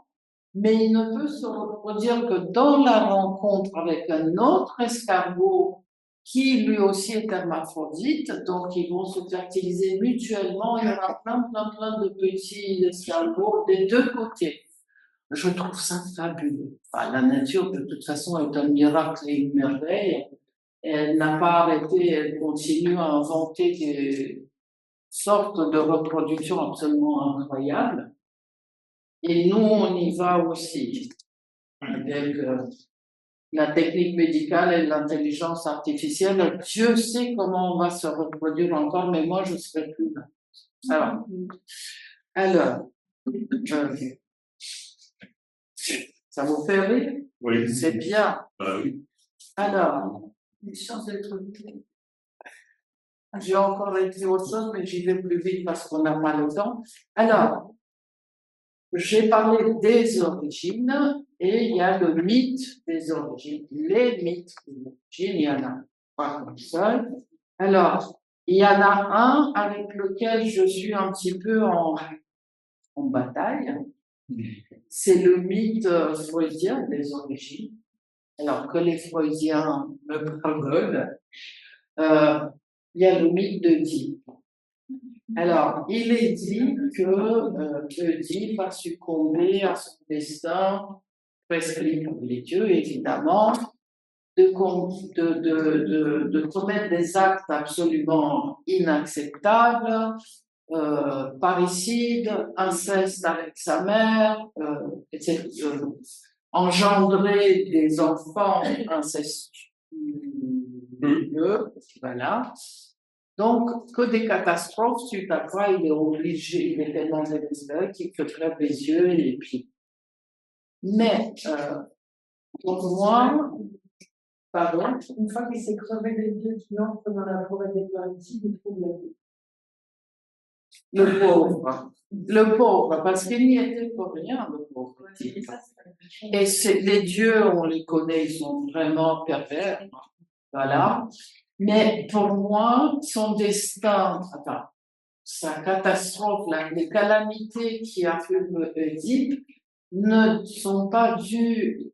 mais il ne peut se reproduire que dans la rencontre avec un autre escargot qui lui aussi est hermaphrodite, donc ils vont se fertiliser mutuellement. Il y aura plein de petits escargots des deux côtés. je trouve ça fabuleux. Enfin, la nature, de toute façon, est un miracle et une merveille. Elle n'a pas arrêté, elle continue à inventer des sortes de reproductions absolument incroyables. Et nous, on y va aussi, avec la technique médicale et l'intelligence artificielle. Dieu sait comment on va se reproduire encore, mais moi, je ne serai plus là. Alors, ça vous fait rire? Oui. C'est bien. Bah oui. Alors, Une chance d'être j'ai encore écrit autre chose, mais j'y vais plus vite parce qu'on n'a pas le temps. Alors, j'ai parlé des origines et il y a le mythe des origines. Les mythes des origines, il y en a pas comme seul. Alors, il y en a un avec lequel je suis un petit peu en bataille. C'est le mythe freudien des origines. Alors que les freudiens me pardonnent, il y a le mythe d'Oedipe. Alors, il est dit que Oedipe a succombé à son destin prescrit par les dieux, évidemment, de commettre des actes absolument inacceptables, parricide, inceste avec sa mère, etc., engendrer des enfants incestueux, voilà. Donc, que des catastrophes, suite à quoi il est obligé, il est tellement désespéré qu'il se crève les yeux et puis. Mais, pour moi, pardon, une fois qu'il s'est crevé les yeux, qu'il entre dans la forêt des Laurentides, il trouve la vie. le pauvre, parce qu'il n'y était pour rien, le pauvre. Et les dieux, on les connaît, ils sont vraiment pervers, voilà. Mais pour moi, son destin, enfin, sa catastrophe, les calamités qui affluent Oedipe ne sont pas dues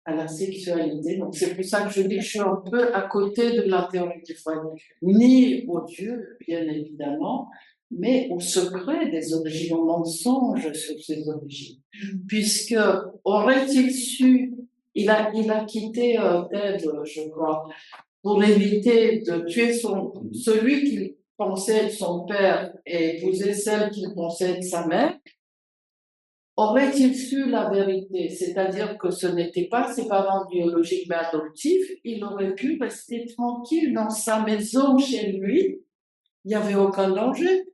à la sexualité. Donc, c'est pour ça que je dis que je suis un peu à côté de la théorie du foyer. Ni au Dieu, bien évidemment, mais au secret des origines, au mensonge sur ces origines. Puisque, aurait-il su, il a quitté Thèbes, je crois, pour éviter de tuer celui qu'il pensait être son père et épouser celle qu'il pensait être sa mère. Aurait-il su la vérité, c'est-à-dire que ce n'était pas ses parents biologiques mais adoptifs, il aurait pu rester tranquille dans sa maison chez lui, il n'y avait aucun danger.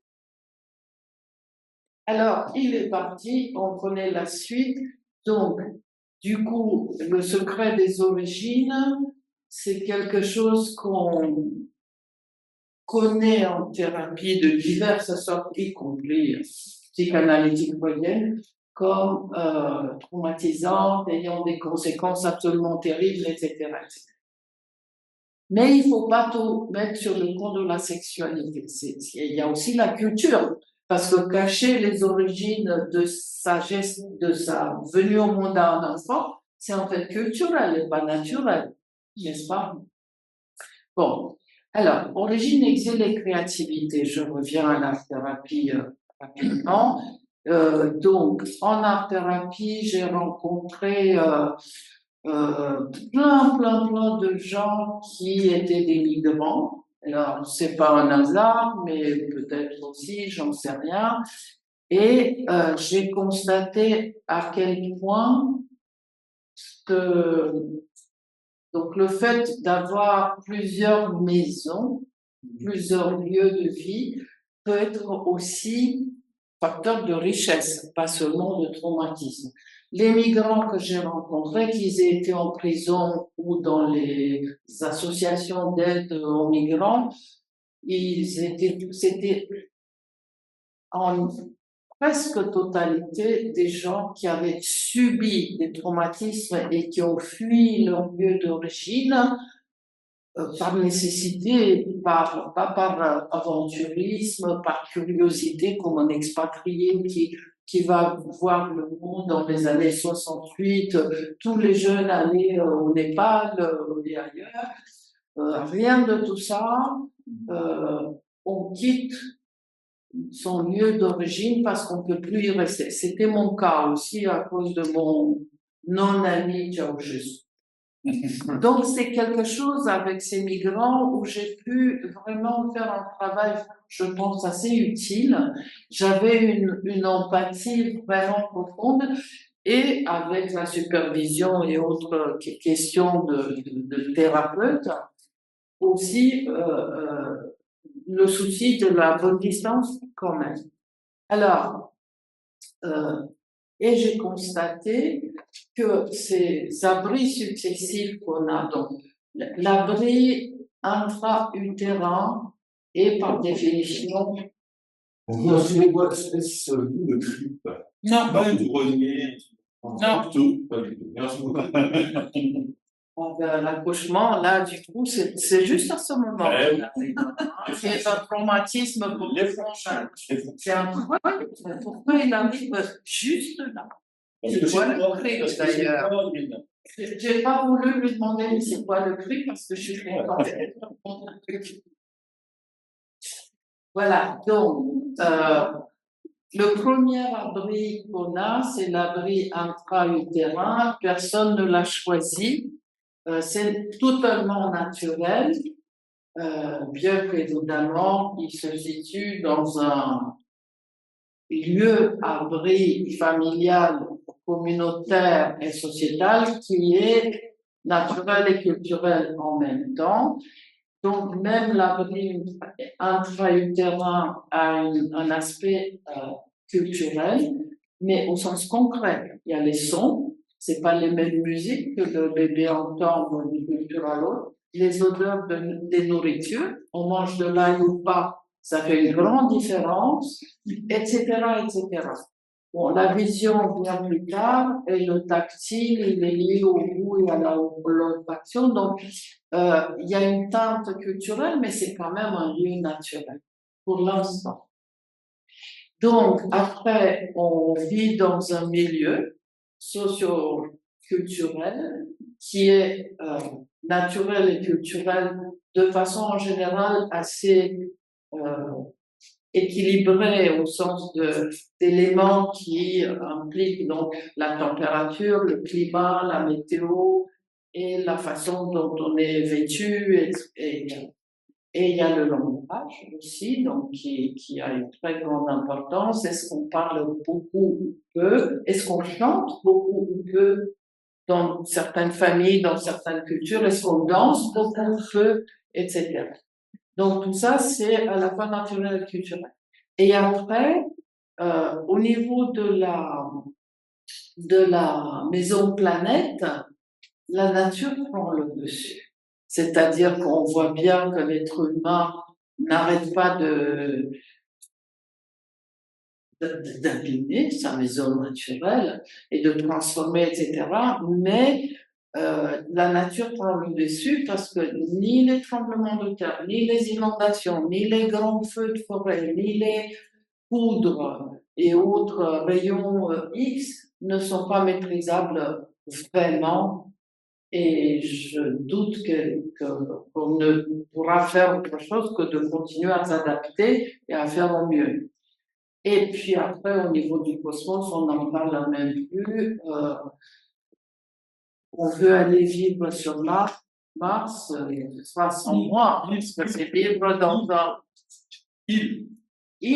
Alors, il est parti, on connaît la suite, donc, du coup, le secret des origines, c'est quelque chose qu'on connaît en thérapie de diverses sortes, y compris psychanalytique moyenne, comme traumatisante, ayant des conséquences absolument terribles, etc., etc. Mais il ne faut pas tout mettre sur le compte de la sexualité. Il y a aussi la culture, parce que cacher les origines de sa venue au monde d'un enfant, c'est en fait culturel et pas naturel, n'est-ce pas? Bon, alors, origine, exil et créativité. Je reviens à l'art-thérapie rapidement. Donc, en art-thérapie, j'ai rencontré plein de gens qui étaient des migrants. Alors, c'est pas un hasard, mais peut-être aussi, j'en sais rien. Et j'ai constaté à quel point donc le fait d'avoir plusieurs maisons, plusieurs lieux de vie, peut être aussi facteur de richesse, pas seulement de traumatisme. Les migrants que j'ai rencontrés, qu'ils aient été en prison ou dans les associations d'aide aux migrants, c'était en presque totalité des gens qui avaient subi des traumatismes et qui ont fui leur lieu d'origine par nécessité, pas par aventurisme, par curiosité, comme un expatrié qui va voir le monde dans les années 68, tous les jeunes allaient au Népal et ailleurs. Rien de tout ça. On quitte son lieu d'origine parce qu'on ne peut plus y rester. C'était mon cas aussi à cause de mon non-ami Ceausescu. Donc, c'est quelque chose avec ces migrants où j'ai pu vraiment faire un travail, je pense, assez utile. J'avais une empathie vraiment profonde et avec la supervision et autres questions de thérapeute, aussi le souci de la bonne distance quand même. Alors, et j'ai constaté que ces abris successifs qu'on a, donc l'abri intra-utérin est par définition. Non, c'est les voies espèce de trip. Non, Pas de grenier. Non. Tout, pas du tout. Merci beaucoup. L'accouchement, là, du coup, c'est juste à ce moment. C'est un traumatisme pour les frangins. C'est incroyable. Pourquoi il arrive juste là? C'est quoi le cri, d'ailleurs? J'ai pas voulu lui demander mais c'est quoi le cri parce que je suis contente d'être dans le truc. Voilà, donc, le premier abri qu'on a, c'est l'abri intra-utérin. Personne ne l'a choisi. C'est totalement naturel, bien qu'évidemment, il se situe dans un lieu abri familial, communautaire et sociétal qui est naturel et culturel en même temps. Donc, même l'abri intra-utérin a un aspect culturel, mais au sens concret. Il y a les sons, c'est pas les mêmes musiques que le bébé entend d'une culture à l'autre. Les odeurs des nourritures, on mange de l'ail ou pas, ça fait une grande différence, etc., etc. Bon, la vision vient plus tard et le tactile, il est lié au goût et à l'olfaction. Donc, il y a une teinte culturelle, mais c'est quand même un lieu naturel pour l'instant. Donc, après, on vit dans un milieu socio-culturel qui est naturel et culturel de façon en général assez équilibré au sens d'éléments qui impliquent donc la température, le climat, la météo et la façon dont on est vêtu et il y a le langage aussi, donc qui a une très grande importance. Est-ce qu'on parle beaucoup ou peu? Est-ce qu'on chante beaucoup ou peu dans certaines familles, dans certaines cultures? Est-ce qu'on danse beaucoup ou peu, etc. Donc tout ça, c'est à la fois naturel et culturel. Et après, au niveau de la maison planète, la nature prend le dessus. C'est-à-dire qu'on voit bien que l'être humain n'arrête pas d'abîmer sa maison naturelle et de transformer, etc. Mais la nature prend le dessus parce que ni les tremblements de terre, ni les inondations, ni les grands feux de forêt, ni les poudres et autres rayons X ne sont pas maîtrisables vraiment. Et je doute qu'on ne pourra faire autre chose que de continuer à s'adapter et à faire au mieux. Et puis après, au niveau du cosmos, on n'en parle même plus. On veut aller vivre sur Mars, ce sera sans moi, parce que c'est vivre dans un... Il. Je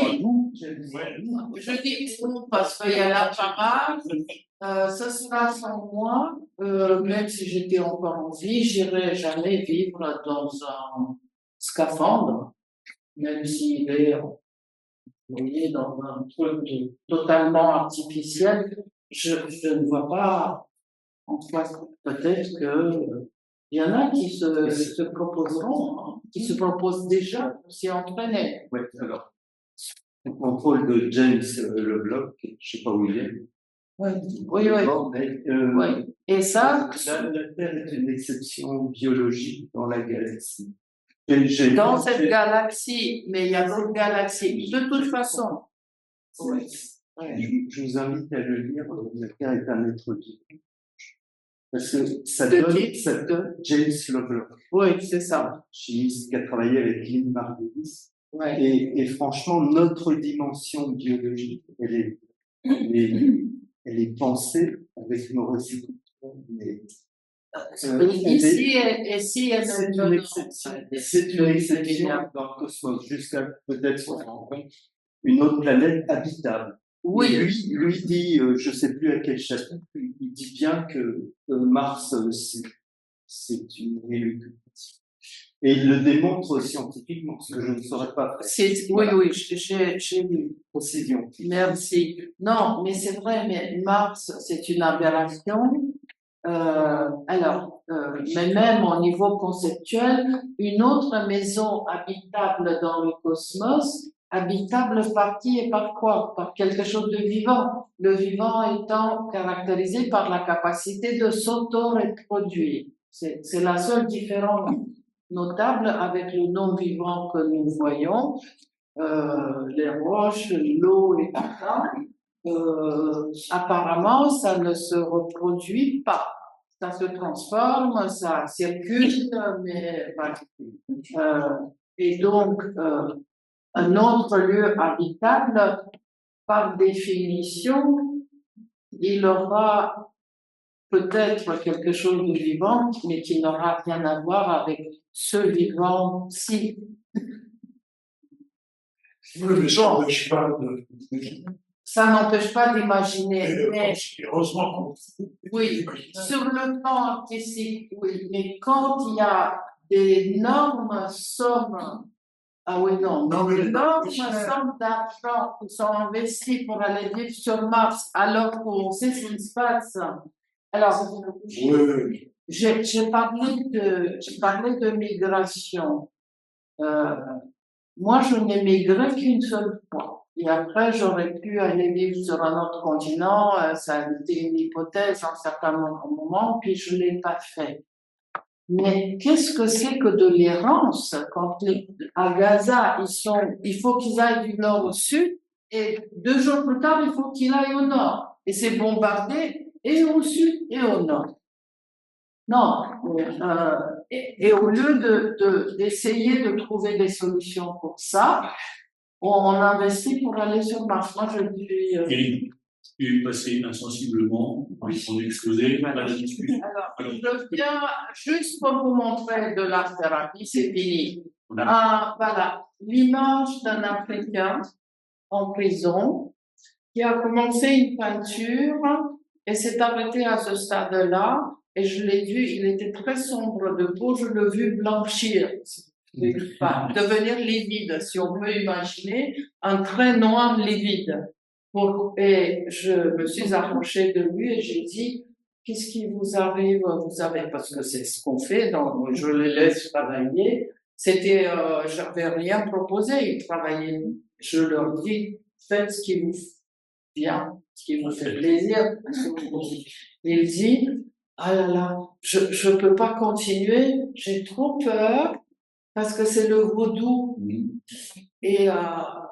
dis nous parce qu'il y en a pas mal. Ce sera sans moi, même si j'étais encore en vie, j'irai jamais vivre dans un scaphandre, même s'il est, vous voyez, dans un truc totalement artificiel. Je ne vois pas en quoi peut-être que il y en a qui se proposeront, hein, qui se proposent déjà pour s'y entraîner. Oui, alors, le contrôle de James Lovelock, je ne sais pas où il est. Oui. Bon, mais, Oui. Et ça, la Terre est une exception biologique dans la galaxie. Dans cette galaxie, mais il y a d'autres galaxies. De toute façon. Oui. Je vous invite à le lire. La Terre est un être vivant. Parce que ça donne James Lovelock. Oui, c'est ça. Chimiste qui a travaillé avec Lynn Margulis. Ouais. Et franchement, notre dimension biologique, elle est pensée avec nos récits. Ici, elle C'est est une exception. C'est une exception dans le cosmos, jusqu'à peut-être se rendre compte une autre planète habitable. Oui. Et lui dit, je ne sais plus à quel chapitre, il dit bien que Mars, c'est une élucubration. Et il le démontre scientifiquement, ce que je ne saurais pas faire. Oui, j'ai lu. Précision. Merci. Non, mais c'est vrai, mais Mars, c'est une aberration. Mais même au niveau conceptuel, une autre maison habitable dans le cosmos, habitable par qui et par quoi? Par quelque chose de vivant. Le vivant étant caractérisé par la capacité de s'auto-reproduire. C'est la seule différence notable avec le non-vivant que nous voyons, les roches, l'eau et tout ça. Apparemment, ça ne se reproduit pas. Ça se transforme, ça circule, mais voilà. Et donc, un autre lieu habitable, par définition, il aura peut-être quelque chose de vivant, mais qui n'aura rien à voir avec ce vivant-ci. Oui, mais ça n'empêche pas de. Ça n'empêche pas d'imaginer. Mais heureusement oui, sur le plan artistique, oui, mais quand il y a d'énormes sommes, ah oui, non, d'énormes sommes d'argent qui sont investies pour aller vivre sur Mars, alors qu'on sait ce qui se passe. Alors, j'ai parlé de migration. Moi, je n'ai migré qu'une seule fois. Et après, j'aurais pu aller vivre sur un autre continent. Ça a été une hypothèse à un certain moment, puis je l'ai pas fait. Mais qu'est-ce que c'est que de l'errance quand à Gaza, il faut qu'ils aillent du nord au sud, et 2 jours plus tard, il faut qu'ils aillent au nord. Et c'est bombardé et au sud et au nord. Non, et au lieu d'essayer de trouver des solutions pour ça, on investit pour aller sur Mars. Moi, je dis. Eric, tu es passé insensiblement avec ton exposé à la discussion. Alors, je viens juste pour vous montrer de l'art-thérapie, c'est fini. Voilà, l'image d'un Africain en prison qui a commencé une peinture et s'est arrêté à ce stade-là. Et je l'ai vu, il était très sombre de peau, je l'ai vu blanchir, devenir livide, si on peut imaginer, un trait noir livide. Et je me suis approchée de lui et j'ai dit, qu'est-ce qui vous arrive? Vous avez, parce que c'est ce qu'on fait, donc je les laisse travailler. C'était, j'avais rien proposé, ils travaillaient. Je leur dis, faites ce qui vous vient, ce qui vous fait plaisir. Il dit, ah là là, je peux pas continuer, j'ai trop peur parce que c'est le vaudou. Et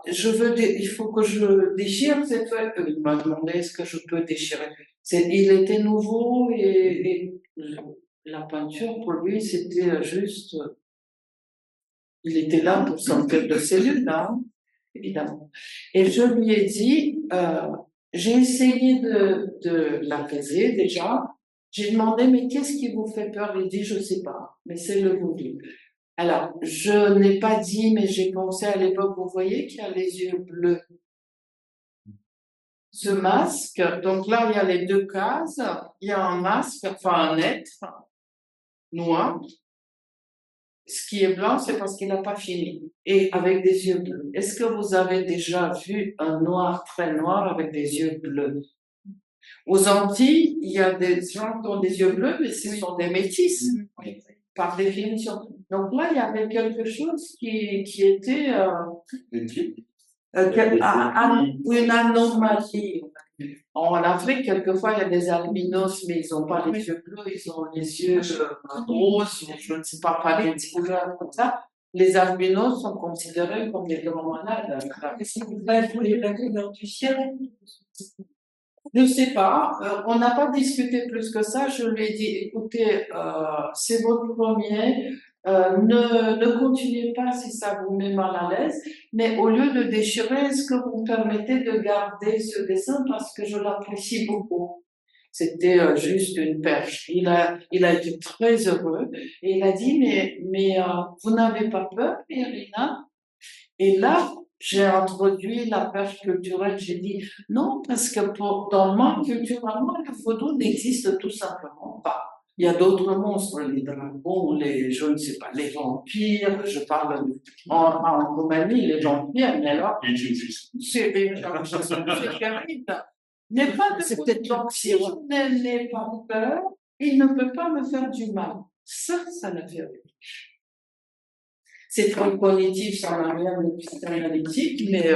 il faut que je déchire cette feuille. Il m'a demandé est-ce que je peux déchirer. Il était nouveau et la peinture pour lui c'était juste. Il était là pour sortir de cellules là, évidemment. Et je lui ai dit, j'ai essayé de l'apaiser déjà. J'ai demandé, mais qu'est-ce qui vous fait peur? Il dit, je sais pas, mais c'est le vaudou. Alors, je n'ai pas dit, mais j'ai pensé à l'époque, vous voyez qu'il y a les yeux bleus. Ce masque, donc là, il y a les 2 cases, il y a un masque, enfin un être noir. Ce qui est blanc, c'est parce qu'il n'a pas fini. Et avec des yeux bleus. Est-ce que vous avez déjà vu un noir très noir avec des yeux bleus? Aux Antilles, il y a des gens qui ont des yeux bleus, mais ce sont des métis, par définition. Donc là, il y avait quelque chose qui était une anomalie. En Afrique, quelquefois, il y a des albinos, mais ils n'ont pas les yeux bleus, ils ont les yeux roses, je ne sais pas des couleurs comme ça. Les albinos sont considérés comme des grands malades. Est-ce que vous avez la couleur du ciel? Je ne sais pas, on n'a pas discuté plus que ça. Je lui ai dit, écoutez, c'est votre premier. ne continuez pas si ça vous met mal à l'aise, mais au lieu de déchirer, est-ce que vous me permettez de garder ce dessin parce que je l'apprécie beaucoup. C'était juste une perche. Il a été très heureux et il a dit mais vous n'avez pas peur, Irina? Et là, j'ai introduit la perche culturelle. J'ai dit non parce que dans le monde culturellement, le vaudou n'existe tout simplement pas. Il y a d'autres monstres, les dragons, je ne sais pas, les vampires. Je parle en Roumanie, les vampires, mais alors Et Jésus. c'est terrible. N'est pas de C'est faute. peut-être Donc, si je n'ai pas peur, il ne peut pas me faire du mal. Ça ne fait rien. C'est très cognitif, ça n'a rien de psychanalytique, mais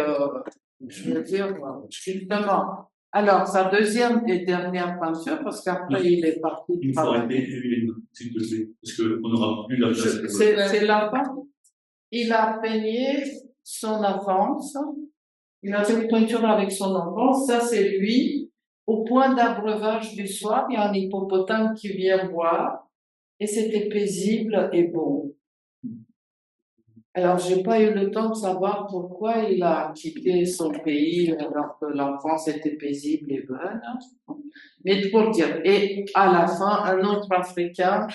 je veux dire, justement. Alors, sa deuxième et dernière peinture, parce qu'après, il est parti Il faut travailler. arrêter, Evelyne, s'il te plaît, parce qu'on n'aura plus la place. C'est la fin. Il a peigné son enfance. Il a fait une peinture avec son enfance. Ça, c'est lui. Au point d'abreuvage du soir, il y a un hippopotame qui vient boire. Et c'était paisible et beau. Alors, j'ai pas eu le temps de savoir pourquoi il a quitté son pays alors que l'enfance était paisible et bonne. Mais pour dire, et à la fin, un autre Africain,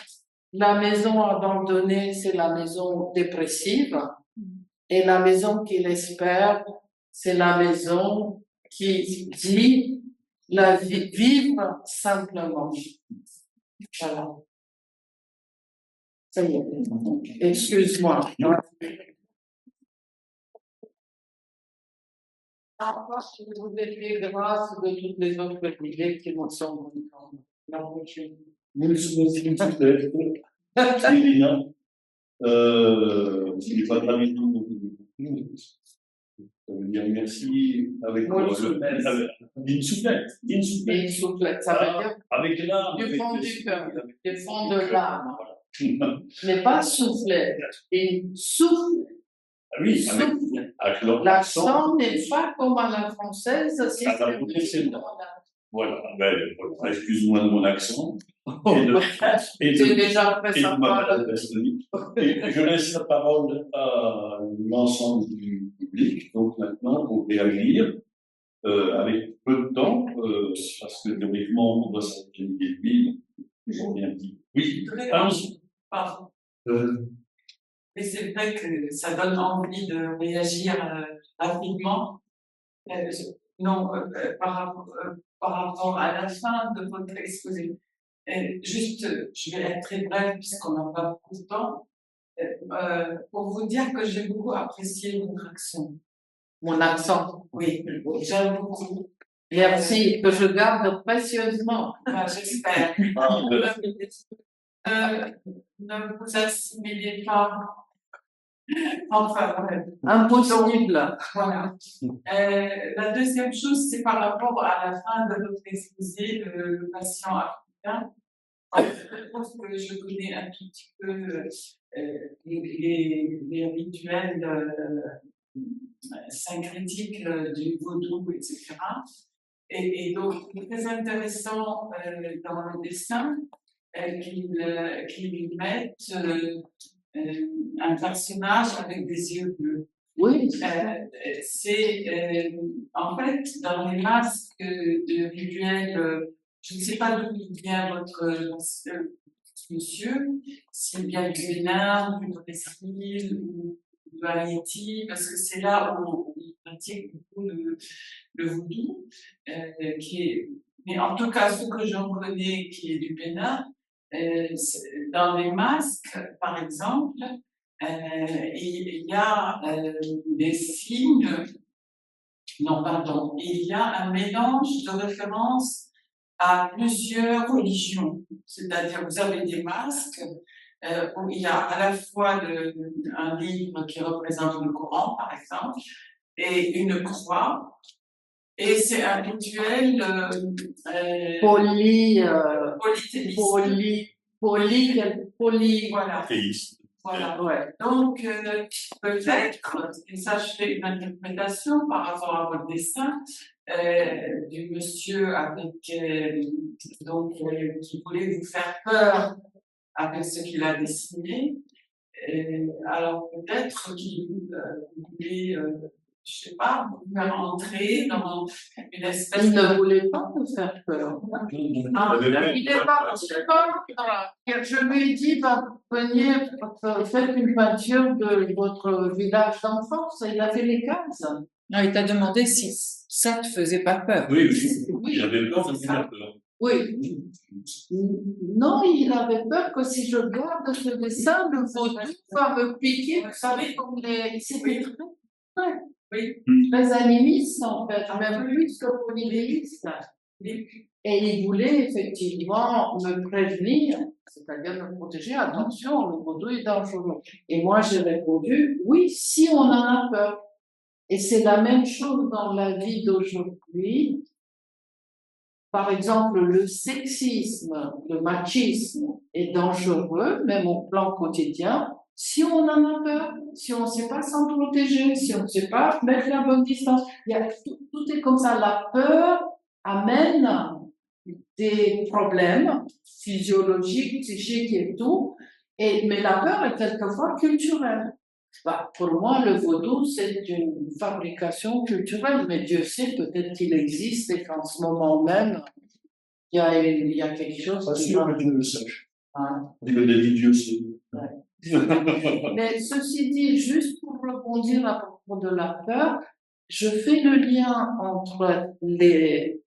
la maison abandonnée, c'est la maison dépressive, et la maison qu'il espère, c'est la maison qui dit la vie, vivre simplement. Voilà. Ça y est. Excuse-moi. Je vous ai fait grâce de toutes les autres idées qui me sont venues. La prochaine. S'il te plaît. Evelyne, s'il n'est pas traduit tout, ça veut dire merci avec Moi, d'une soufflette. D'une soufflette. Une soufflette, ça veut dire Avec l'âme. du avec fond le- du cœur, avec- du fond de l'âme. Voilà. Mais pas soufflet, une souffle. Ah oui, avec L'accent n'est pas comme à la française, c'est Ah, la beauté, c'est bon. Voilà, voilà. Excuse-moi de mon accent. Et C'est de, déjà très et de ma sympa. Estonie. Et je laisse la parole à l'ensemble du public. Donc maintenant, pour réagir, avec peu de temps, parce que théoriquement, on doit s'organiser des villes. J'en ai un petit. Oui, allons-y. Pardon. Mais c'est vrai que ça donne envie de réagir rapidement. Par rapport à la fin de votre exposé. Juste, je vais être très brève puisqu'on n'a pas beaucoup de temps. Pour vous dire que j'ai beaucoup apprécié votre accent. Mon accent. Oui, j'aime beaucoup. Merci, que je garde précieusement. Enfin, j'espère. Ne vous assimilez pas. Enfin, ouais. Impossible. Voilà. La deuxième chose, c'est par rapport à la fin de votre exposé, le patient africain. Je pense que je connais un tout petit peu les rituels syncrétiques du vaudou, etc. Et donc, c'est très intéressant dans le dessin qu'ils mettent un personnage avec des yeux bleus. Oui. En fait, dans les masques de rituels, je ne sais pas d'où il vient votre monsieur, c'est bien du Bénin, du Brésil ou de Haïti, parce que c'est là où il pratique beaucoup le vaudou, mais en tout cas, ce que j'en connais qui est du Bénin, dans les masques, par exemple, il y a des signes, non, pardon, il y a un mélange de références à plusieurs religions. C'est-à-dire, vous avez des masques où il y a à la fois un livre qui représente le Coran, par exemple, et une croix. Et c'est un rituel polythéiste. Voilà. Théiste. Voilà. Ouais. Donc, peut-être, et ça je fais une interprétation par rapport à votre dessin, du monsieur avec, qui voulait vous faire peur avec ce qu'il a dessiné. Alors peut-être qu'il voulait, je sais pas, vous faire entrer dans une espèce Il de... ne voulait pas me faire peur. Ah, il est parti pas. Je lui ai dit, venez, faites une peinture de votre village d'enfance. Il a fait les cases. Non, il t'a demandé si ça te faisait pas peur. Oui, j'avais peur de me faire peur. Oui. Non, il avait peur que si je garde ce dessin, le vaudou va me piquer. Vous savez, comme c'était très animiste, en fait, même plus que polythéiste. Et il voulait effectivement me prévenir, c'est-à-dire me protéger. Attention, le vaudou est dangereux. Et moi, j'ai répondu, oui, si on en a peur. Et c'est la même chose dans la vie d'aujourd'hui. Par exemple, le sexisme, le machisme est dangereux, même au plan quotidien, si on en a peur, si on ne sait pas s'en protéger, si on ne sait pas mettre la bonne distance. Tout est comme ça. La peur amène des problèmes physiologiques, psychiques et tout. Mais la peur est quelquefois culturelle. Pour moi, le vaudou, c'est une fabrication culturelle, mais Dieu sait, peut-être qu'il existe et qu'en ce moment même, il y a quelque chose Pas qui sûr va... que Dieu le sache. Hein. On dit que David Dieu sait. Mais ceci dit, juste pour rebondir à propos de la peur, je fais le lien entre les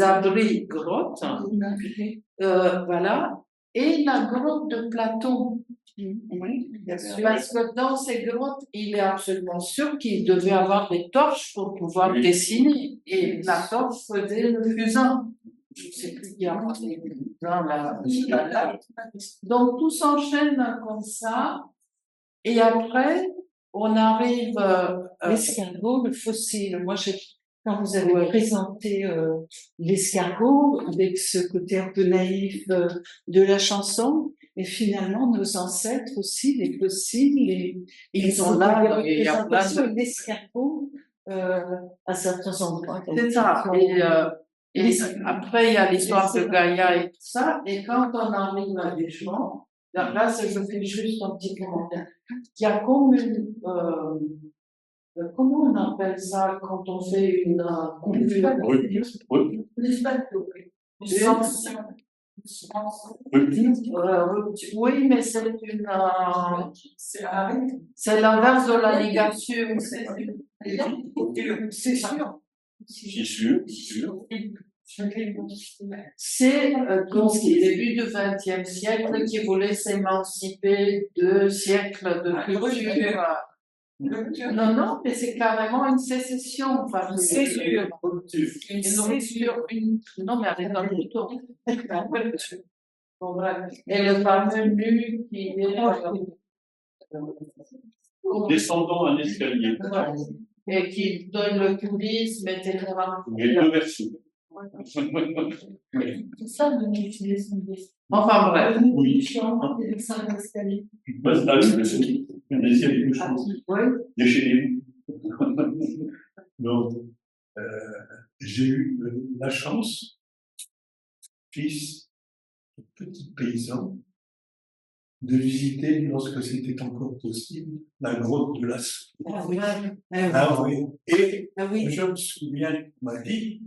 abris grottes, voilà, et la grotte de Platon. Oui, bien sûr. Parce que dans ces grottes, il est absolument sûr qu'il devait avoir des torches pour pouvoir dessiner. Et la torche faisait le fusain. Je ne sais plus qui a parlé du fusain là. Donc tout s'enchaîne comme ça. Et après, on arrive. L'escargot, le fossile. Moi, quand vous avez présenté l'escargot avec ce côté un peu naïf de la chanson, et finalement nos ancêtres aussi, les fossiles, ils sont là, et il y a plein de... l'escargot à certains endroits. C'est ça. Et après, il y a l'histoire de Gaïa et tout ça. Et quand on arrive à Deschamps, là, je fais juste un petit commentaire. Il y a comme une, comment on appelle ça quand on fait une oui, mais c'est une, c'est l'inverse de la ligature. C'est sûr. C'est sûr. C'est donc le début du XXe siècle qui voulait s'émanciper de siècles de culture. Non, mais c'est carrément une sécession. Enfin, c'est sûr. Une rupture. Non, mais avec un bouton. Bon, bref. Et le fameux nu qui est Descendant un escalier. et qui donne le tourisme, etc. Il y a deux versions. C'est ça de l'utilisation des Enfin bref. Oui. des dessins d'escalier. Ah oui, mais c'est un désir quelque chose. Oui. Déchaînez-vous. Donc, j'ai eu la chance, fils de petit paysan, de visiter, lorsque c'était encore possible, la grotte de l'Assaut. Ah oui. Ah oui. Et Ah oui. je me souviens qu'on m'a dit,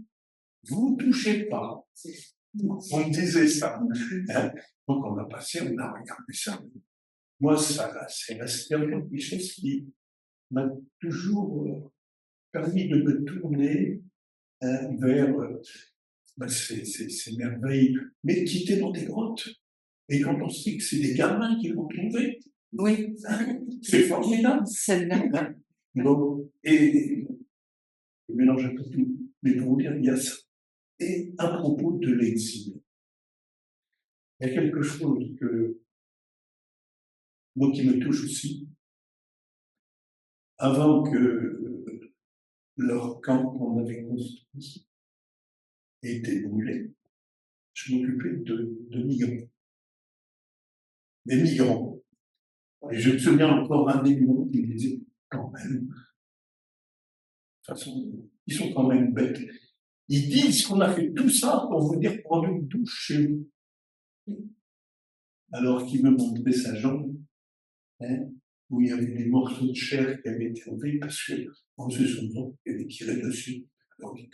vous touchez pas. On me disait ça. Hein. Donc on a passé, on a regardé ça. Moi, ça, c'est resté quelque chose qui m'a toujours permis de me tourner vers ces merveilles, mais qui étaient dans des grottes. Et quand on sait que c'est des gamins qui l'ont trouvé, Oui. c'est formidable. Celle-là. Donc, et je mélange un peu tout, mais pour vous dire, il y a ça. Et à propos de l'exil, il y a quelque chose que moi qui me touche aussi. Avant que leur camp qu'on avait construit ait été brûlé, je m'occupais de migrants. Des migrants. Et je me souviens encore un des migrants qui me disait, quand même, de toute façon, ils sont quand même bêtes. Ils disent qu'on a fait tout ça pour venir prendre une douche chez vous. Alors qu'il me montrait sa jambe, hein, où il y avait des morceaux de chair qui avaient été enlevés parce qu'on se souvient qu'il y avait tiré dessus. Alors, ils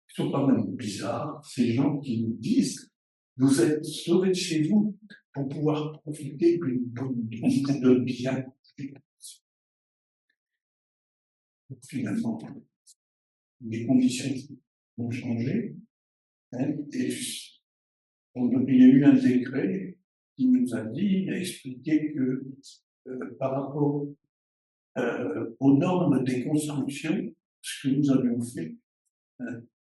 sont quand même bizarres, ces gens qui nous disent vous êtes sauvés de chez vous pour pouvoir profiter d'une bonne vie de bien. Finalement, les conditions ont changé, hein, et il y a eu un décret qui nous a dit, a expliqué que par rapport aux normes des constructions, ce que nous avions fait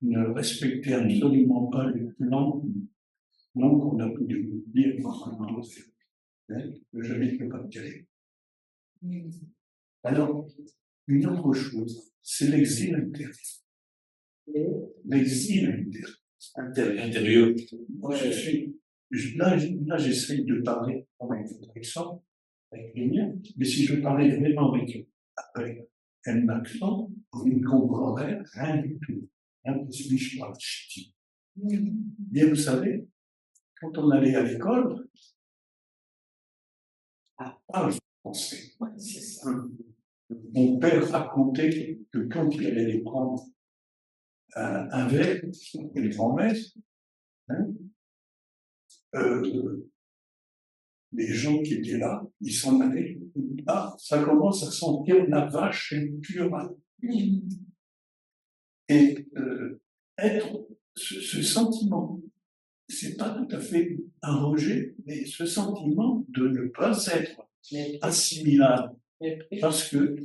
ne respectait absolument pas les plans. Donc, on a pu dire que j'habite le Pas-de-Calais. Alors, une autre chose, c'est l'exil intérieur. L'exil intérieur. Là, j'essaye de parler avec votre accent, avec les miens, mais si je parlais vraiment avec un accent, vous ne comprendrez rien du tout. Je parle ch'ti. Mais vous savez, quand on allait à l'école, français. C'est ça. Mon père racontait que quand il allait prendre un verre, les grands-messes, hein, les gens qui étaient là, ils s'en allaient. Ah, ça commence à sentir la vache pure. Et être ce sentiment, c'est pas tout à fait un rejet, mais ce sentiment de ne pas être assimilable, parce que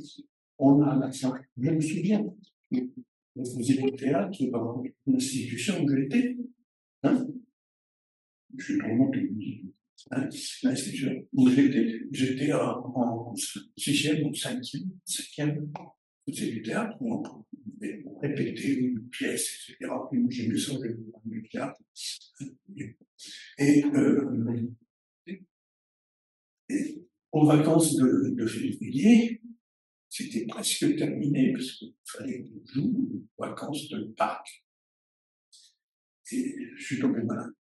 on a un accent. Je me souviens, vous faisiez du théâtre dans l'institution où j'étais, hein, je suis vraiment l'institution où j'étais en 6e ou 5e, faisais du théâtre, on répétait une pièce, etc. Puis moi, j'ai mis ça, j'ai du théâtre. Et aux vacances de février, c'était presque terminé, parce qu'il fallait qu'on joue aux vacances de Pâques. Et je suis tombé malade.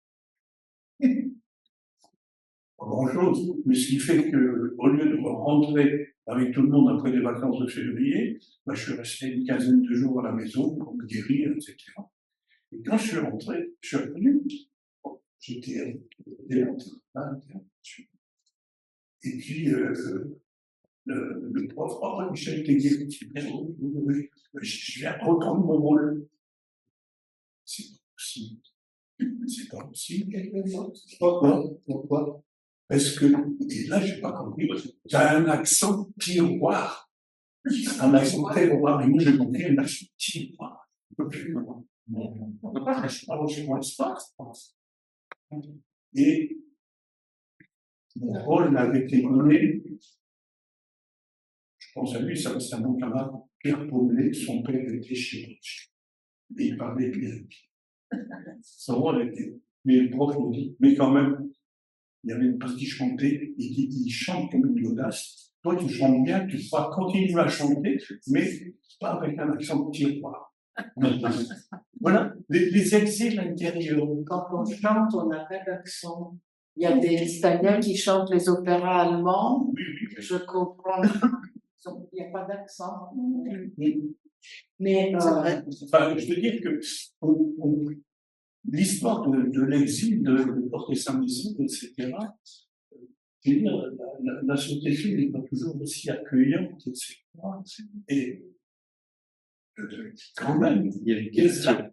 Pas grand-chose, mais ce qui fait que, au lieu de rentrer avec tout le monde après les vacances de février, je suis resté une quinzaine de jours à la maison pour me guérir, etc. Et quand je suis rentré, je suis revenu, j'étais théâtre, et puis le prof, Michel Tégué, je viens reprendre mon rôle. C'est pas possible. C'est pas possible. Pourquoi? Parce que, et là, j'ai pas compris, tu as un accent tiroir. Un accent tiroir, et moi, j'ai compris un accent tiroir. Et mon rôle avait été donné, je pense à lui, ça c'est un bon camarade, Pierre Paulet, son père était chirurgien. Et il parlait bien. Son rôle était, mais le prof me dit, mais quand même, il y avait une partie chantée, il chante comme une audace. Toi, tu chantes bien, tu vas continuer à chanter, mais pas avec un accent de tiroir. Voilà, les exils intérieurs. Quand on chante, on n'a pas d'accent. Il y a des Espagnols qui chantent les opéras allemands. Je comprends. Il n'y a pas d'accent. Mais vrai. Enfin, je veux dire que l'histoire de l'exil, de porter sa maison, etc., je veux dire, la société n'est pas toujours aussi accueillante, etc. Et quand même, il y a une question.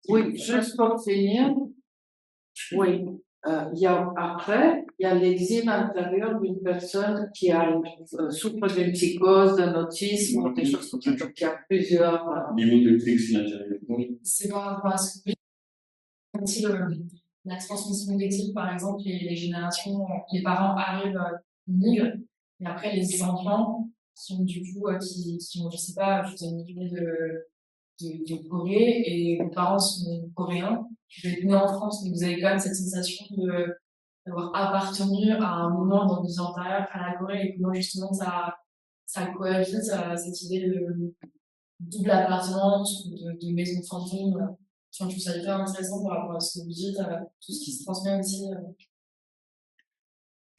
oui, juste pour finir, oui, après, il y a l'exil intérieur d'une personne qui souffre d'une psychose, d'un autisme, ou des choses comme ça. Donc, il y a plusieurs. Niveau de l'exil intérieur. C'est par rapport à ce que la transmission d'éthique, par exemple, les générations, les parents arrivent, migrent, et après les enfants sont du coup, qui ont, je sais pas, vous avez migré de Corée, et vos parents sont coréens, vous êtes nés en France, mais vous avez quand même cette sensation d'avoir appartenu à un moment dans vos antérieures à la Corée, et comment justement ça cohabite, cette idée de double appartenance, de maison fantôme. Je trouve ça hyper intéressant par rapport à ce que vous dites, tout ce qui se transmet aussi.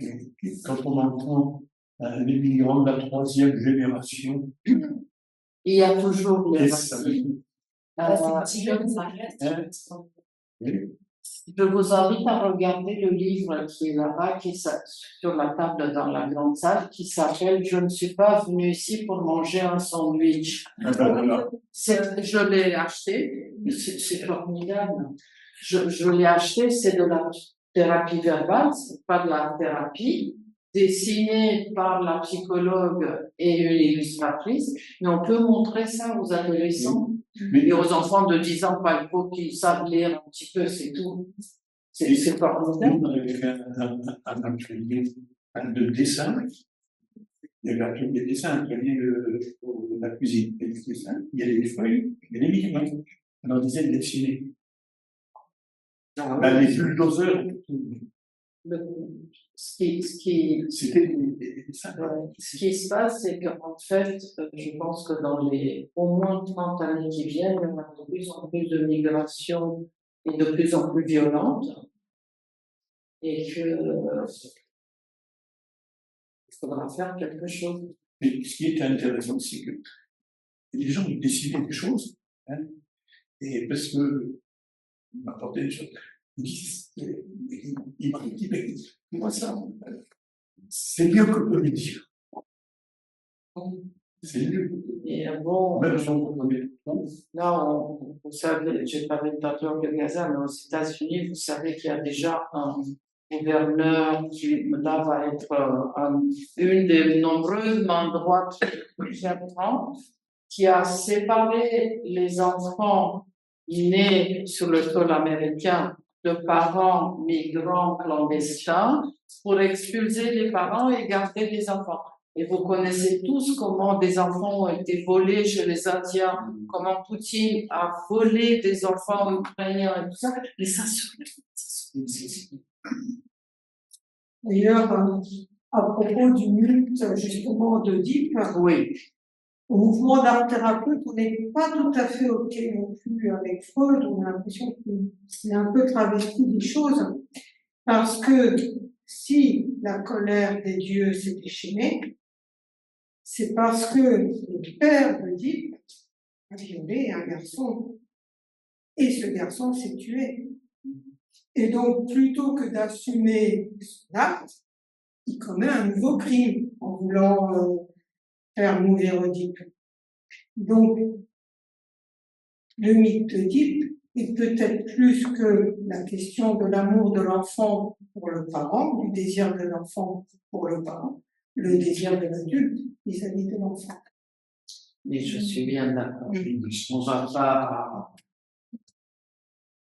Et quand on entend les migrants de la troisième génération, Il y a toujours les et ça racines. C'est comme ça reste. oui, Je vous invite à regarder le livre qui est là-bas, sur la table dans la grande salle, qui s'appelle Je ne suis pas venu ici pour manger un sandwich. voilà. Je l'ai acheté, c'est formidable. Je l'ai acheté, c'est de la thérapie verbale, c'est pas de la thérapie, dessiné par la psychologue et une illustratrice, mais on peut montrer ça aux adolescents. Mais Et aux enfants de 10 ans, pas il faut qu'ils savent lire un petit peu, c'est tout. C'est formidable. nous, on avait fait un atelier de dessin. Il y avait un atelier de dessin, un atelier de la cuisine. Et le dessin, il y avait des feuilles, il y avait des migrants. Alors, on disait de dessiner. Ben, les bulldozers, Ce qui c'était des dessins. Ce qui se passe, c'est qu'en fait, je pense que dans les au moins 30 années qui viennent, il y aura de plus en plus de migration et de plus en plus violente. Et que il faudra faire quelque chose. Mais ce qui était intéressant, c'est que les gens ils décidaient des choses, hein, et parce que ils m'apportaient des choses. Ils disent, ils m'ont dit, mais moi ça, c'est mieux que de le dire. C'est mieux. Et bon, Même si on connaît le temps, là, vous savez, j'ai parlé de Tatoeur de Gaza, mais aux États-Unis, vous savez qu'il y a déjà un gouverneur qui, là, va être une des nombreuses mains droites du gouvernement, qui a séparé les enfants nés sur le sol américain de parents migrants clandestins pour expulser les parents et garder les enfants. Et vous connaissez tous comment des enfants ont été volés chez les Indiens, comment Poutine a volé des enfants ukrainiens et tout ça. Mais ça D'ailleurs, à propos du mythe, justement, d'Oedipe, oui. au mouvement d'art thérapeute, on n'est pas tout à fait OK non plus avec Freud. On a l'impression qu'il a un peu travesti des choses. Parce que si la colère des dieux s'est déchaînée, c'est parce que le père d'Oedipe a violé un garçon. Et ce garçon s'est tué. Et donc, plutôt que d'assumer son acte, il commet un nouveau crime en voulant faire mourir Oedipe. Donc, le mythe d'Oedipe est peut-être plus que la question de l'amour de l'enfant pour le parent, du désir de l'enfant pour le parent, le désir de l'adulte vis-à-vis de l'enfant. Mais je suis bien d'accord. On va pas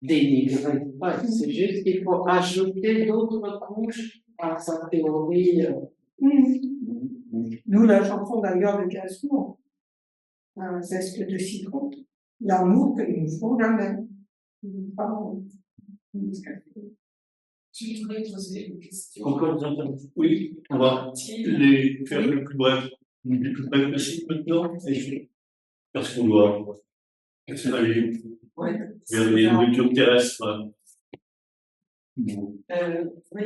dénigrer. Ouais, c'est juste qu'il faut ajouter d'autres couches à sa théorie. D'où la chanson d'ailleurs de Gainsbourg, un zeste de citron, l'amour que nous font jamais. Je voudrais poser une question. Encore des interventions? Oui, on va les faire le plus bref possible maintenant, parce qu'on doit aller vers les nourritures terrestres. Oui,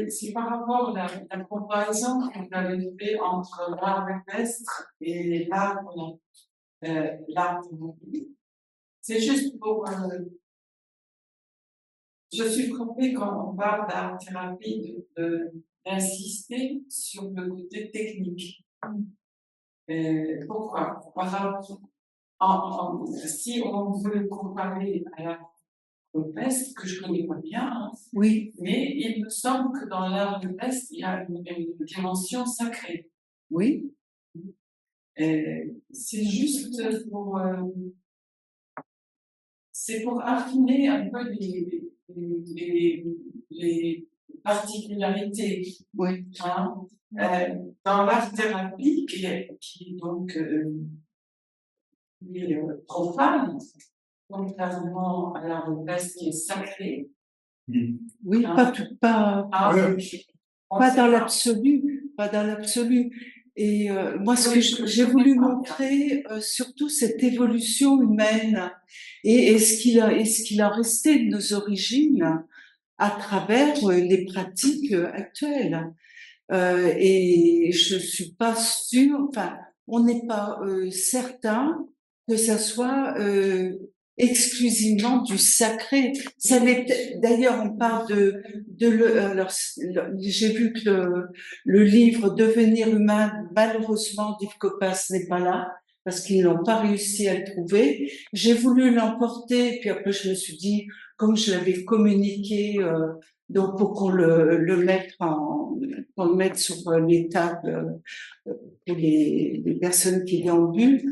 c'est par rapport à la comparaison que vous avez fait entre l'art rupestre et l'art thérapie. C'est juste pour. Je suis frappée quand on parle d'art thérapie d'insister sur le côté technique. Pourquoi? Si on veut comparer à l'art rupestre, que je connais pas bien, hein, Oui, mais il me semble que dans l'art rupestre, il y a une dimension sacrée. oui. C'est juste pour, c'est pour affiner un peu les particularités. Oui. Hein. Dans l'art thérapie, qui est donc profane, contrairement à l'art rupestre qui est sacré. Oui, Hein. pas dans l'absolu, pas dans l'absolu. Et moi, ce que j'ai voulu montrer, surtout cette évolution humaine et ce qu'il en resté de nos origines à travers les pratiques actuelles. et je suis pas sûre, enfin, on n'est pas certain que ça soit exclusivement du sacré. Ça d'ailleurs, on parle alors, j'ai vu que le livre Devenir humain, malheureusement, d'Yves Coppens n'est pas là, parce qu'ils n'ont pas réussi à le trouver. J'ai voulu l'emporter, puis après je me suis dit, comme je l'avais communiqué, donc pour qu'on le mette qu'on le mette sur les tables pour les personnes qui déambulent.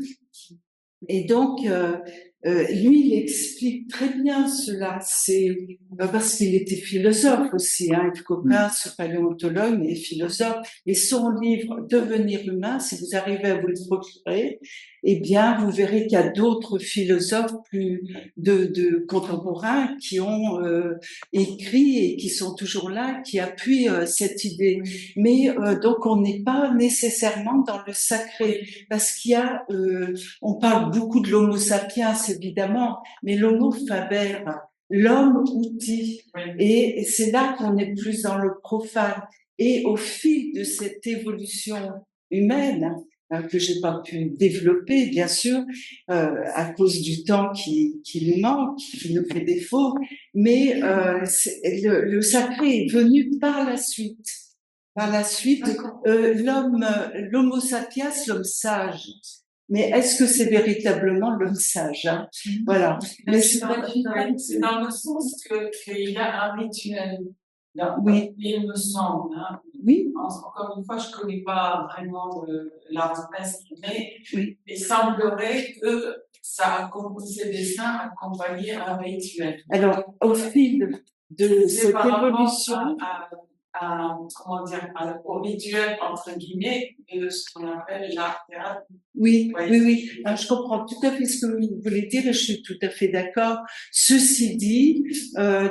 Et donc, lui, il explique très bien cela. C'est parce qu'il était philosophe aussi, hein, Yves Coppens, paléontologue et philosophe. Et son livre Devenir humain, si vous arrivez à vous le procurer, eh bien, vous verrez qu'il y a d'autres philosophes plus de contemporains qui ont écrit et qui sont toujours là, qui appuient cette idée. Mais donc, on n'est pas nécessairement dans le sacré, parce qu'il y a, on parle beaucoup de l'Homo sapiens évidemment, mais l'Homo faber, l'homme outil, et c'est là qu'on est plus dans le profane. Et au fil de cette évolution humaine, que j'ai pas pu développer, bien sûr, à cause du temps qui nous manque, qui nous fait défaut, mais le sacré est venu par la suite. Par la suite, l'Homo sapiens, l'homme sage. Mais est-ce que c'est véritablement l'homme sage, hein? Voilà. Mais c'est dans le sens qu'il y a un rituel. Oui. Il me semble. Hein. Oui. Encore une fois, je connais pas vraiment l'art peste, mais oui. il semblerait que ça ces dessins accompagnaient un rituel. Alors, au fil de cette évolution, comment dire, au rituel, entre guillemets, de ce qu'on appelle l'art thérapie. Oui, oui. Alors, je comprends tout à fait ce que vous voulez dire et je suis tout à fait d'accord. Ceci dit,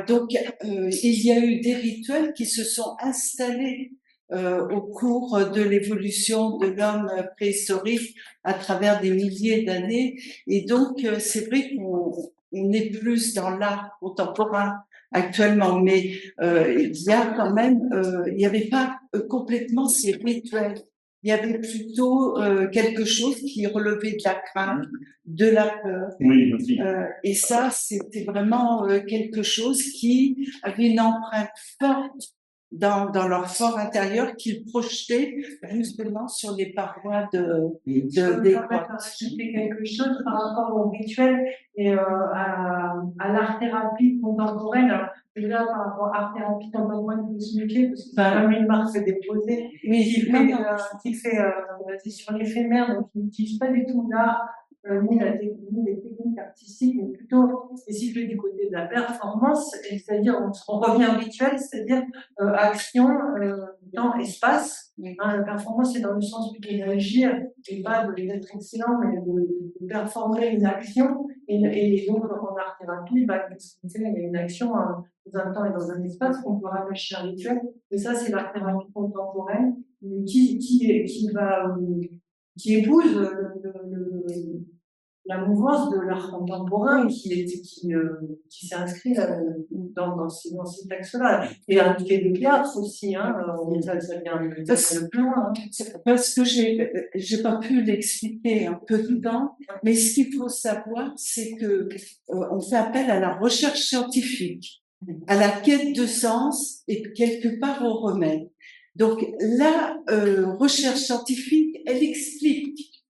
donc, il y a eu des rituels qui se sont installés au cours de l'évolution de l'homme préhistorique à travers des milliers d'années. Et donc, c'est vrai qu'on est plus dans l'art contemporain actuellement, mais il y a quand même, il n'y avait pas complètement ces rituels. Il y avait plutôt quelque chose qui relevait de la crainte, de la peur. Oui, aussi. Et ça, c'était vraiment quelque chose qui avait une empreinte forte dans leur fort intérieur qu'ils projetaient justement sur les parois des grottes. Ajouter quelque chose par rapport au rituel et à l'art-thérapie contemporaine. Alors, déjà, par rapport à l'art-thérapie contemporaine, vous expliquez, parce que c'est quand même une marque déposée qui fait basé sur l'éphémère, donc qui n'utilise pas du tout l'art, ni les techniques artistiques, mais plutôt ciblé du côté de la performance, c'est-à-dire on revient au rituel, c'est-à-dire action, temps, espace. Hein, la performance, c'est dans le sens plutôt d'agir et pas d'être excellent, mais de performer une action. Et donc, en art-thérapie, il y a une action dans un temps et dans un espace qu'on peut rattacher à un rituel. Et ça, c'est l'art-thérapie contemporaine qui épouse la mouvance de l'art contemporain qui s'est inscrit dans ces textes-là. Et des théâtres aussi, hein, ça vient de plus loin. Hein. Parce que j'ai pas pu l'expliquer un peu de temps, mais ce qu'il faut savoir, c'est que on fait appel à la recherche scientifique, à la quête de sens et quelque part au remède. Donc la recherche scientifique, elle explique.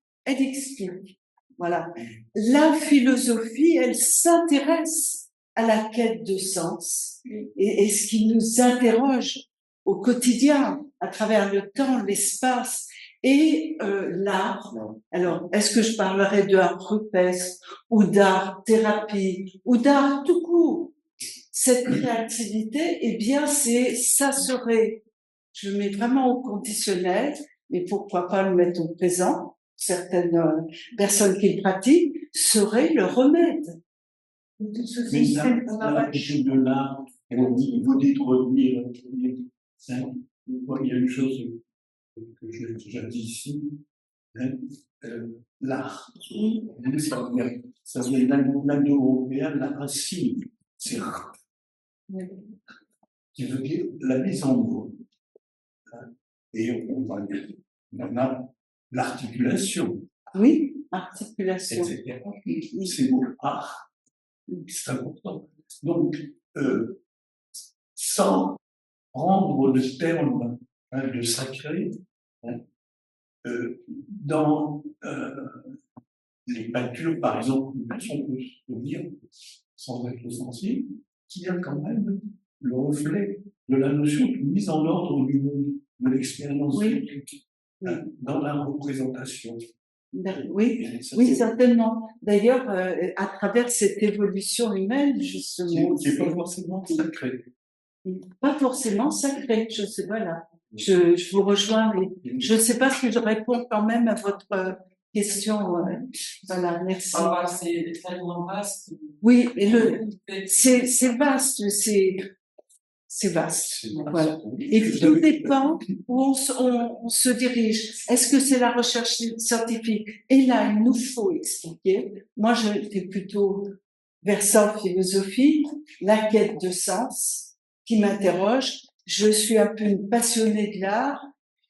Voilà. La philosophie, elle s'intéresse à la quête de sens et ce qui nous interroge au quotidien, à travers le temps, l'espace et l'art. Alors, est-ce que je parlerai d'art rupestre ou d'art thérapie ou d'art tout court? Cette créativité, eh bien, ça serait, je le mets vraiment au conditionnel, mais pourquoi pas le mettre au présent? Certaines personnes qui le pratiquent, serait le remède. Mais la question de l'art, vous dites revenir. Il y a une chose que j'ai déjà dit ici, hein, l'art. Ça vient l'indo-européen, la racine, c'est rare. Qui veut dire la mise en mots. Et on a l'articulation, Oui, articulation. etc. C'est mon art, c'est important. Donc, sans rendre le terme de sacré, hein, dans les peintures, par exemple, on peut se dire, sans être sensible, qu'il y a quand même le reflet de la notion de mise en ordre du monde, de l'expérience Oui. dans la représentation. Oui, Et ça, oui, c'est- certainement. D'ailleurs, à travers cette évolution humaine, justement, qui n'est pas forcément sacré. pas forcément sacré. Je sais, voilà. Je vous rejoins. Je ne sais pas si je réponds quand même à votre question. Voilà, merci. Ah, c'est tellement vaste. Oui, et c'est vaste, c'est vaste. Voilà. Et tout dépend où on se dirige. Est-ce que c'est la recherche scientifique? Et là, il nous faut expliquer. Moi, j'étais plutôt vers ça en philosophie, la quête de sens qui m'interroge. Je suis un peu une passionnée de l'art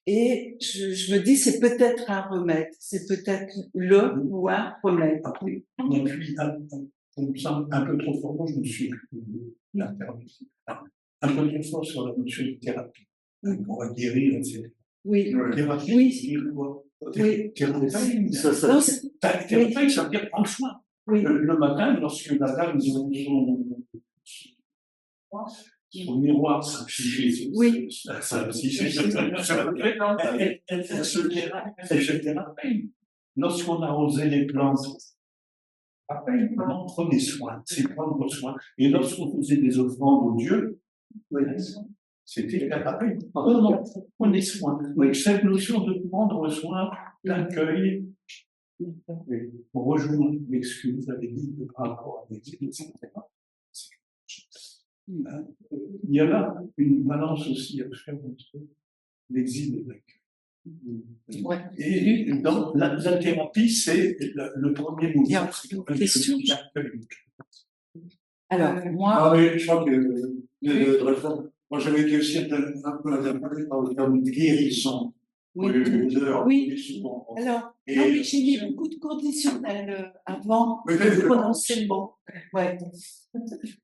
et je me dis c'est peut-être un remède, c'est peut-être le ou un remède. Après, on appuie on me semble un peu trop fort, moi je me suis un peu trop fort sur la notion de thérapie. On va guérir, etc. Oui, Thérapie, oui, c'est dire quoi? oui. Thérapie, Non, thérapie, ça veut dire prendre soin. Oui. Le matin, lorsque la dame son miroir, sa psyché, Oui. sa psyché, elle se thérapie. Lorsqu'on arrosait les plantes, pareil, on prenait soin, c'est prendre soin. Et lorsqu'on faisait des offrandes aux dieux, c'était pareil. On prenait soin. Cette notion de prendre soin, l'accueil, on rejoint l'excuse, vous avez dit, par rapport à l'exil, etc. Il y a là une balance aussi à faire entre l'exil et l'accueil. Ouais. Et dans la thérapie, c'est le premier Il y a mouvement. une question. L'accueil. Alors, moi, Ah oui, je crois que moi j'avais été aussi un peu interpellé par le terme de guérison. oui. Souvent. Alors, Et- non, mais j'ai mis beaucoup de conditionnels avant Oui, de prononcer le mot. Ouais.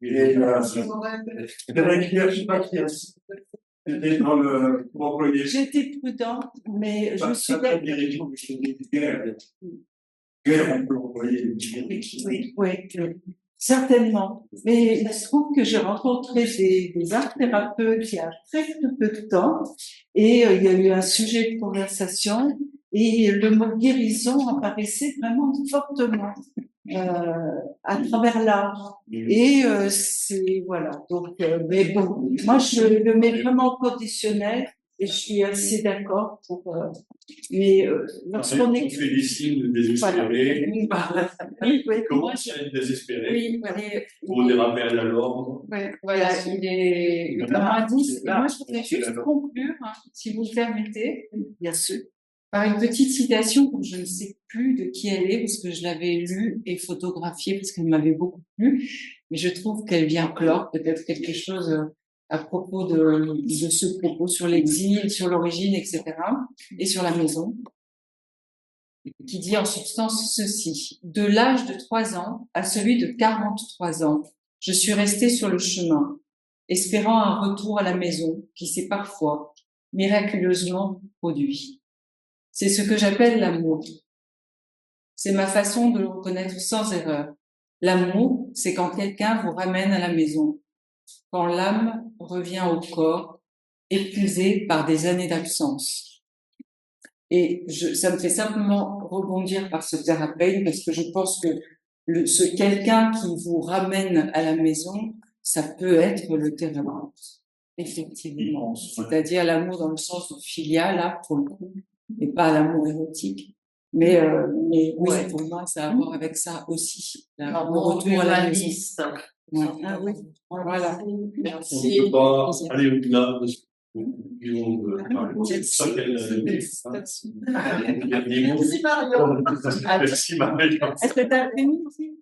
Et c'est vrai qu'il y a, je sais pas qui a, c'était dans le, pour employer. J'ai été prudente, mais je suis Pas guérison, mais c'est une guerre. Guerre, on peut employer. oui, certainement. Mais il se trouve que j'ai rencontré des art thérapeutes il y a très peu de temps et il y a eu un sujet de conversation et le mot guérison apparaissait vraiment fortement à travers l'art. Et c'est voilà. Donc, mais bon, moi je le mets vraiment conditionnel et je suis assez d'accord pour. Mais lorsqu'on On est fait des signes désespérés. oui, oui. Comment être désespéré Oui, pour des rappels à l'ordre? voilà, il est 90. Et moi, je voudrais juste conclure, hein, si vous le permettez, Bien sûr. par une petite citation, que je ne sais plus de qui elle est, parce que je l'avais lue et photographiée, parce qu'elle m'avait beaucoup plu, mais je trouve qu'elle vient clore peut-être quelque chose à propos de ce propos sur l'exil, sur l'origine, etc., et sur la maison, qui dit en substance ceci: de l'âge de 3 ans à celui de 43 ans, je suis restée sur le chemin, espérant un retour à la maison qui s'est parfois miraculeusement produit. C'est ce que j'appelle l'amour. C'est ma façon de le reconnaître sans erreur. L'amour, c'est quand quelqu'un vous ramène à la maison, quand l'âme revient au corps, épuisée par des années d'absence. Et ça me fait simplement rebondir par ce thérapeute, parce que je pense que ce quelqu'un qui vous ramène à la maison, ça peut être le thérapeute. Effectivement. C'est-à-dire l'amour dans le sens filial, là, pour le coup, et pas l'amour érotique. Mais oui, Ouais. pour moi, ça a à voir avec ça aussi. Le L'amour retour à la maison. humaniste. Ouais. Ah oui. Voilà. On ne Merci. peut pas aller au-delà de ce que nous parlons. C'est ça qu'elle Merci. il y a des mots. Merci Mario. Merci Marie. Est-ce que tu as fini aussi?